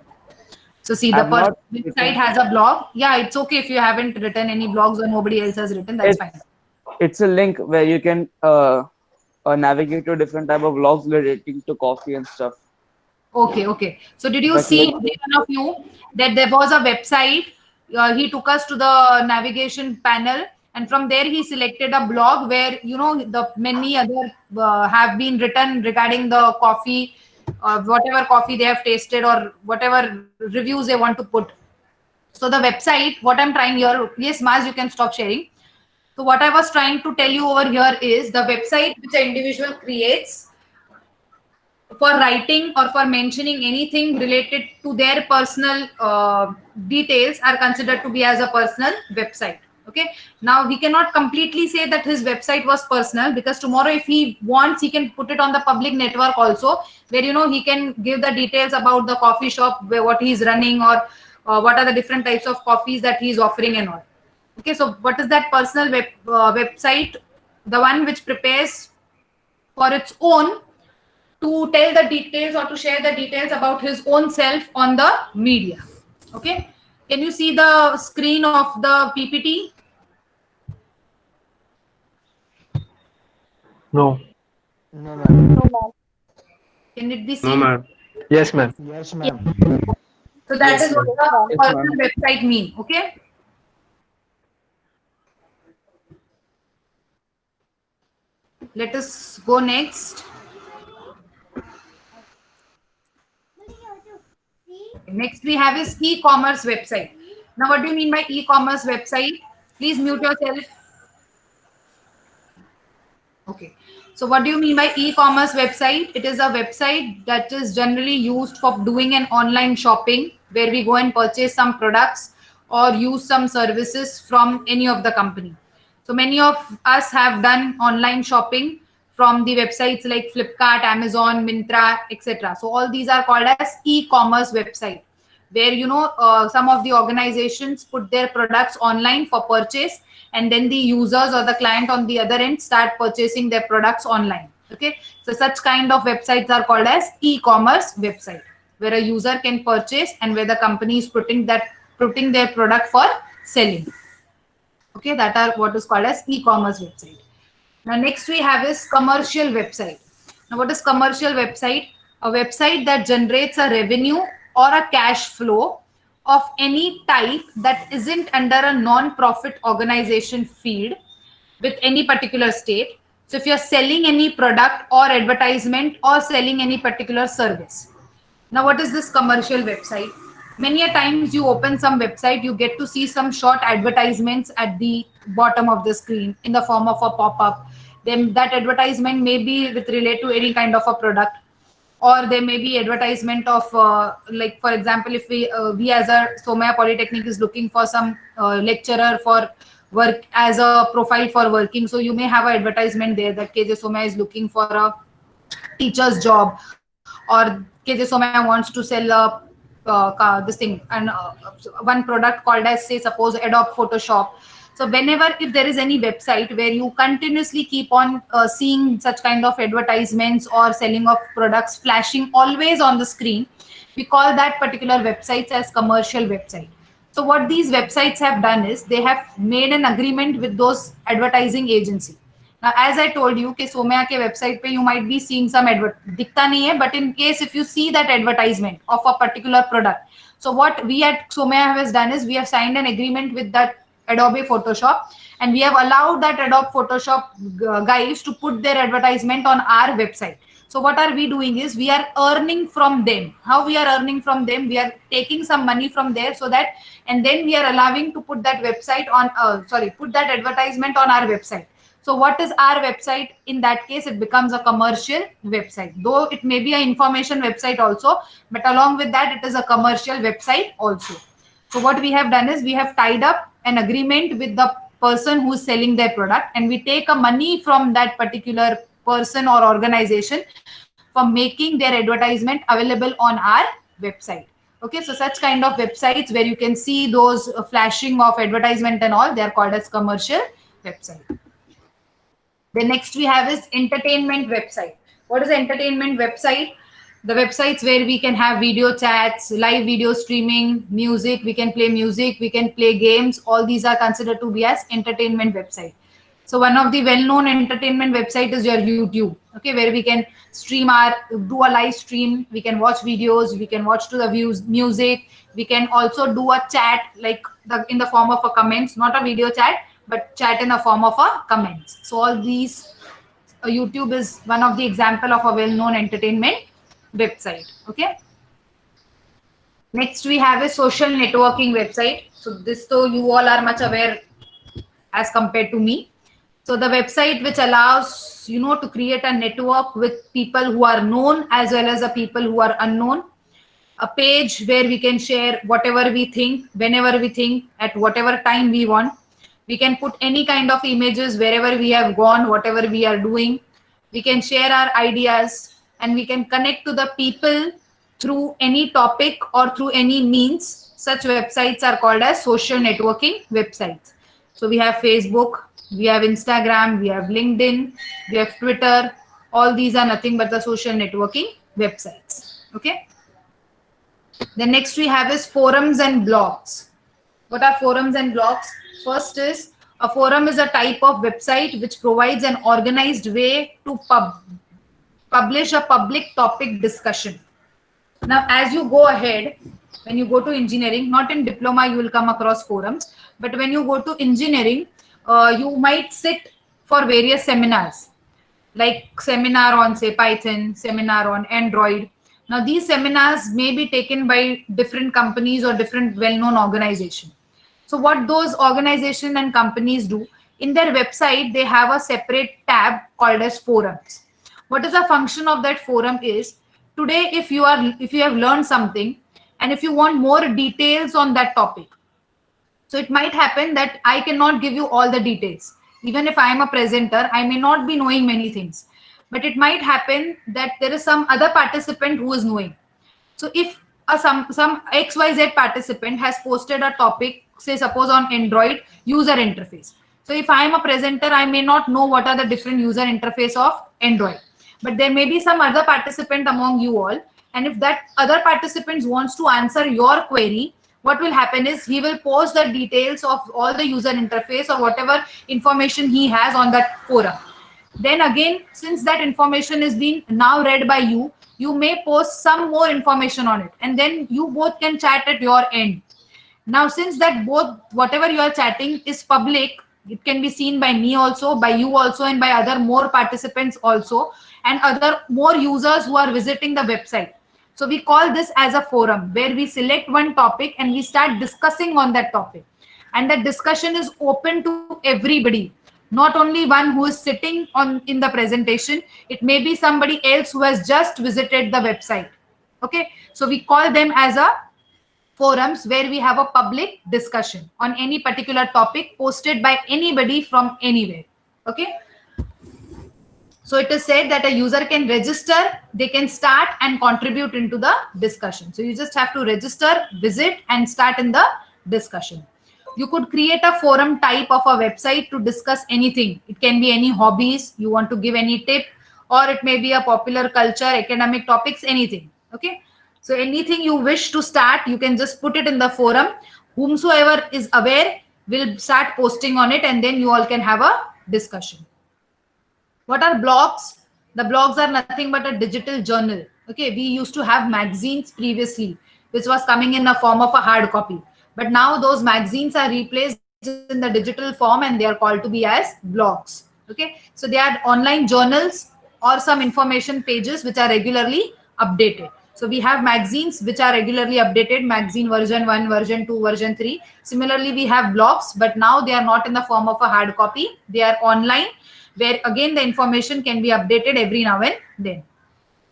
So see, the I've not website written- has a blog. Yeah, it's okay if you haven't written any blogs or nobody else has written. That's fine. It's a link where you can navigate to different type of blogs relating to coffee and stuff. Okay, okay. So did you But see, like- every one of you, that there was a website? He took us to the navigation panel, and from there he selected a blog where the many other have been written regarding the coffee, whatever coffee they have tasted or whatever reviews they want to put. So the website, what I'm trying here, yes, Maz, you can stop sharing. So what I was trying to tell you over here is the website which an individual creates for writing or for mentioning anything related to their personal details are considered to be as a personal website. Okay, now he cannot completely say that his website was personal, because tomorrow if he wants, he can put it on the public network also, where he can give the details about the coffee shop, where what he's running, or what are the different types of coffees that he's offering and all. Okay, so what is that personal website? The one which prepares for its own to tell the details or to share the details about his own self on the media. Okay, can you see the screen of the PPT? No. No, ma'am. Can it be No, seen? ma'am. Yes, ma'am. Yes, ma'am. So that Yes, is what ma'am. the Yes, personal ma'am. website mean. Okay. Let us go next. Next we have is e-commerce website. Now, what do you mean by e-commerce website? Please mute yourself. Okay. So what do you mean by e-commerce website? It is a website that is generally used for doing an online shopping, where we go and purchase some products or use some services from any of the company. So many of us have done online shopping from the websites like Flipkart, Amazon, Myntra, etc. So all these are called as e-commerce website, where some of the organizations put their products online for purchase, and then the users or the client on the other end start purchasing their products online. Okay, so such kind of websites are called as e-commerce website, where a user can purchase and where the company is putting their product for selling. Okay, that are what is called as e-commerce website. Now next we have is commercial website. Now what is commercial website? A website that generates a revenue or a cash flow of any type that isn't under a non-profit organization field with any particular state. So if you're selling any product or advertisement or selling any particular service. Now what is this commercial website? Many a times you open some website, you get to see some short advertisements at the bottom of the screen in the form of a pop-up. Then that advertisement may be with relate to any kind of a product, or there may be advertisement of like, for example, if we as a Somaiya Polytechnic is looking for some lecturer for work as a profile for working, so you may have an advertisement there that KJ Somaiya is looking for a teacher's job, or KJ Somaiya wants to sell this thing, and one product called as, say, suppose Adobe Photoshop. So whenever, if there is any website where you continuously keep on seeing such kind of advertisements or selling of products flashing always on the screen, we call that particular websites as commercial website. So what these websites have done is they have made an agreement with those advertising agency. Now, as I told you, कि Somaiya के website पे you might be seeing some दिखता नहीं है, but in case if you see that advertisement of a particular product, so what we at Somaiya has done is we have signed an agreement with that Adobe Photoshop, and we have allowed that Adobe Photoshop guys to put their advertisement on our website. So what are we doing is we are earning from them. How we are earning from them? We are taking some money from there, so that, and then we are allowing to put that website on, put that advertisement on our website. So what is our website? In that case, it becomes a commercial website, though it may be an information website also, but along with that, it is a commercial website also. So what we have done is we have tied up an agreement with the person who's selling their product, and we take a money from that particular person or organization for making their advertisement available on our website. Okay, so such kind of websites where you can see those flashing of advertisement and all, they are called as commercial website. The next we have is entertainment website. What is the entertainment website? The websites where we can have video chats, live video streaming, music, we can play music, we can play games. All these are considered to be as entertainment website. So one of the well-known entertainment website is your YouTube, okay, where we can stream do a live stream, we can watch videos, we can watch to the views, music, we can also do a chat like in the form of a comments, not a video chat, but chat in the form of a comments. So all these, YouTube is one of the example of a well-known entertainment website, okay. Next we have a social networking website. So this, though you all are much aware as compared to me. So the website which allows, to create a network with people who are known as well as the people who are unknown. A page where we can share whatever we think, whenever we think, at whatever time we want. We can put any kind of images wherever we have gone, whatever we are doing. We can share our ideas and we can connect to the people through any topic or through any means. Such websites are called as social networking websites. So we have Facebook, we have Instagram, we have LinkedIn, we have Twitter. All these are nothing but the social networking websites. Okay. The next we have is forums and blogs. What are forums and blogs? First is a forum is a type of website which provides an organized way to publish a public topic discussion. Now, as you go ahead, when you go to engineering, not in diploma, you will come across forums, but when you go to engineering, you might sit for various seminars, like seminar on, say, Python, seminar on Android. Now, these seminars may be taken by different companies or different well-known organizations. So what those organizations and companies do, in their website, they have a separate tab called as forums. What is the function of that forum is, today, if you have learned something and if you want more details on that topic, so it might happen that I cannot give you all the details. Even if I am a presenter, I may not be knowing many things, but it might happen that there is some other participant who is knowing. So if some XYZ participant has posted a topic, say suppose on Android user interface. So if I am a presenter, I may not know what are the different user interface of Android, but there may be some other participant among you all. And if that other participant wants to answer your query, what will happen is he will post the details of all the user interface or whatever information he has on that forum. Then again, since that information is being now read by you, you may post some more information on it, and then you both can chat at your end. Now, since that both, whatever you are chatting is public, it can be seen by me also, by you also, and by other more participants also, and other more users who are visiting the website. So we call this as a forum, where we select one topic and we start discussing on that topic. And that discussion is open to everybody, not only one who is sitting in the presentation. It may be somebody else who has just visited the website. Okay, so we call them as a forums, where we have a public discussion on any particular topic posted by anybody from anywhere. Okay. So it is said that a user can register, they can start and contribute into the discussion. So you just have to register, visit, and start in the discussion. You could create a forum type of a website to discuss anything. It can be any hobbies, you want to give any tip, or it may be a popular culture, academic topics, anything. Okay. So anything you wish to start, you can just put it in the forum. Whomsoever is aware will start posting on it, and then you all can have a discussion. What are blogs? The blogs are nothing but a digital journal. Okay, we used to have magazines previously, which was coming in the form of a hard copy. But now those magazines are replaced in the digital form, and they are called to be as blogs. Okay, so they are online journals or some information pages which are regularly updated. So we have magazines which are regularly updated, magazine version 1, version 2, version 3. Similarly, we have blogs, but now they are not in the form of a hard copy. They are online. where again the information can be updated every now and then.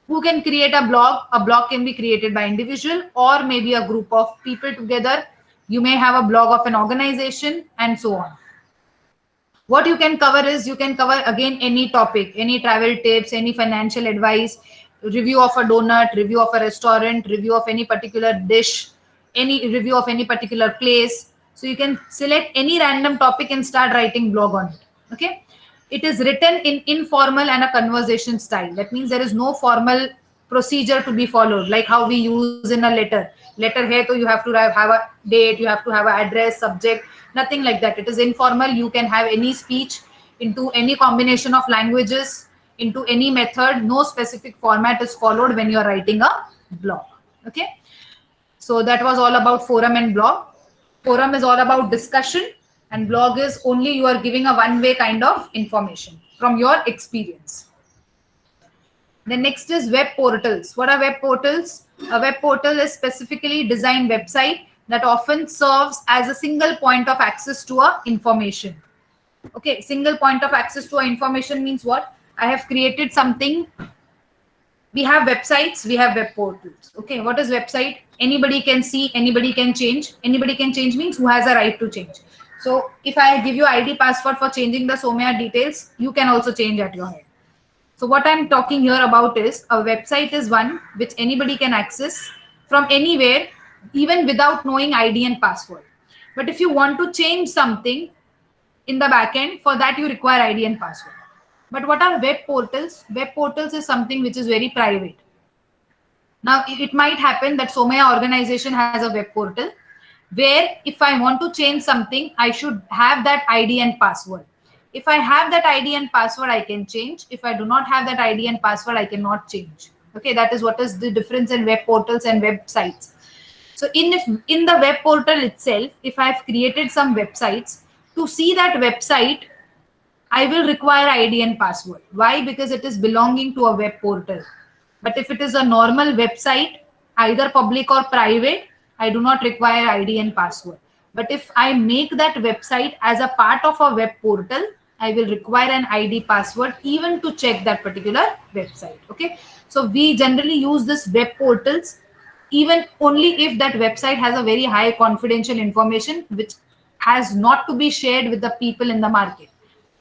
Who can create a blog? A blog can be created by individual or maybe a group of people together. You may have a blog of an organization and so on. What you can cover is, you can cover again any topic, any travel tips, any financial advice, review of a donut, review of a restaurant, review of any particular dish, any review of any particular place. So you can select any random topic and start writing blog on it. Okay. It is written in informal and a conversation style. That means there is no formal procedure to be followed, like how we use in a letter. Letter hai, so you have to have a date, you have to have an address, subject, nothing like that. It is informal. You can have any speech into any combination of languages, into any method. No specific format is followed when you are writing a blog. Okay. So that was all about forum and blog. Forum is all about discussion, and blog is only you are giving a one-way kind of information from your experience. The next is web portals. What are web portals? A web portal is specifically designed website that often serves as a single point of access to a information. Okay, single point of access to a information means what? I have created something. We have websites, we have web portals. Okay, what is website? Anybody can see, anybody can change. Anybody can change means who has a right to change. So if I give you ID password for changing the Somya details, you can also change at your head. So what I'm talking here about is, a website is one which anybody can access from anywhere, even without knowing ID and password. But if you want to change something in the backend, for that you require ID and password. But what are web portals? Web portals is something which is very private. Now it might happen that Somya organization has a web portal where if I want to change something, I should have that ID and password. If I have that ID and password, I can change. If I do not have that ID and password, I cannot change. Okay, that is what is the difference in web portals and websites. So in the web portal itself, if I have created some websites, to see that website, I will require ID and password. Why? Because it is belonging to a web portal. But if it is a normal website, either public or private, I do not require ID and password. But if I make that website as a part of a web portal, I will require an ID password even to check that particular website. Okay. So we generally use this web portals even only if that website has a very high confidential information, which has not to be shared with the people in the market,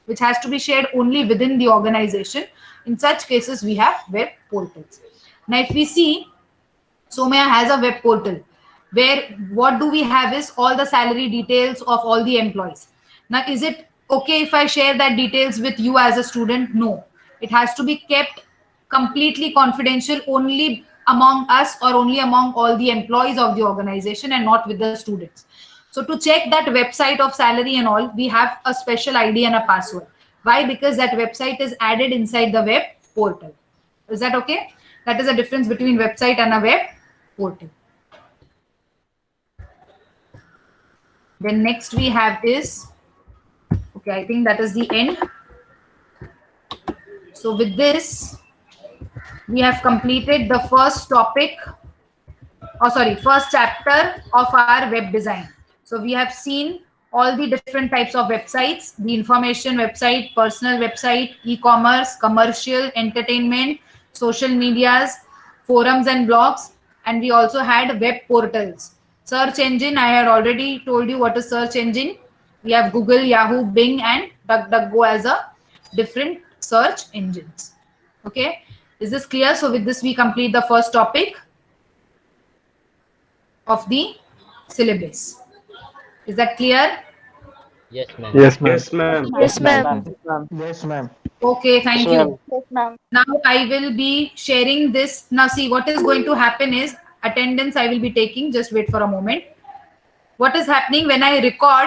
which has to be shared only within the organization. In such cases, we have web portals. Now, if we see, Somya has a web portal where what do we have is all the salary details of all the employees. Now, is it okay if I share that details with you as a student? No, it has to be kept completely confidential only among us or only among all the employees of the organization and not with the students. So to check that website of salary and all, we have a special ID and a password. Why? Because that website is added inside the web portal. Is that okay? That is the difference between website and a web portal. Then next we have is, okay, I think that is the end. So with this, we have completed the first topic, first chapter of our web design. So we have seen all the different types of websites: the information website, personal website, e-commerce, commercial, entertainment, social medias, forums and blogs, and we also had web portals. Search engine, I had already told you what is search engine. We have Google, Yahoo, Bing, and DuckDuckGo as a different search engines. Okay, is this clear? So with this, we complete the first topic of the syllabus. Is that clear? Yes, ma'am. Yes, ma'am. Yes, ma'am. Yes, ma'am. Yes, ma'am. Okay, thank you. Yes, ma'am. Now I will be sharing this. Now see, what is going to happen is attendance I will be taking. Just wait for a moment. What is happening when I record?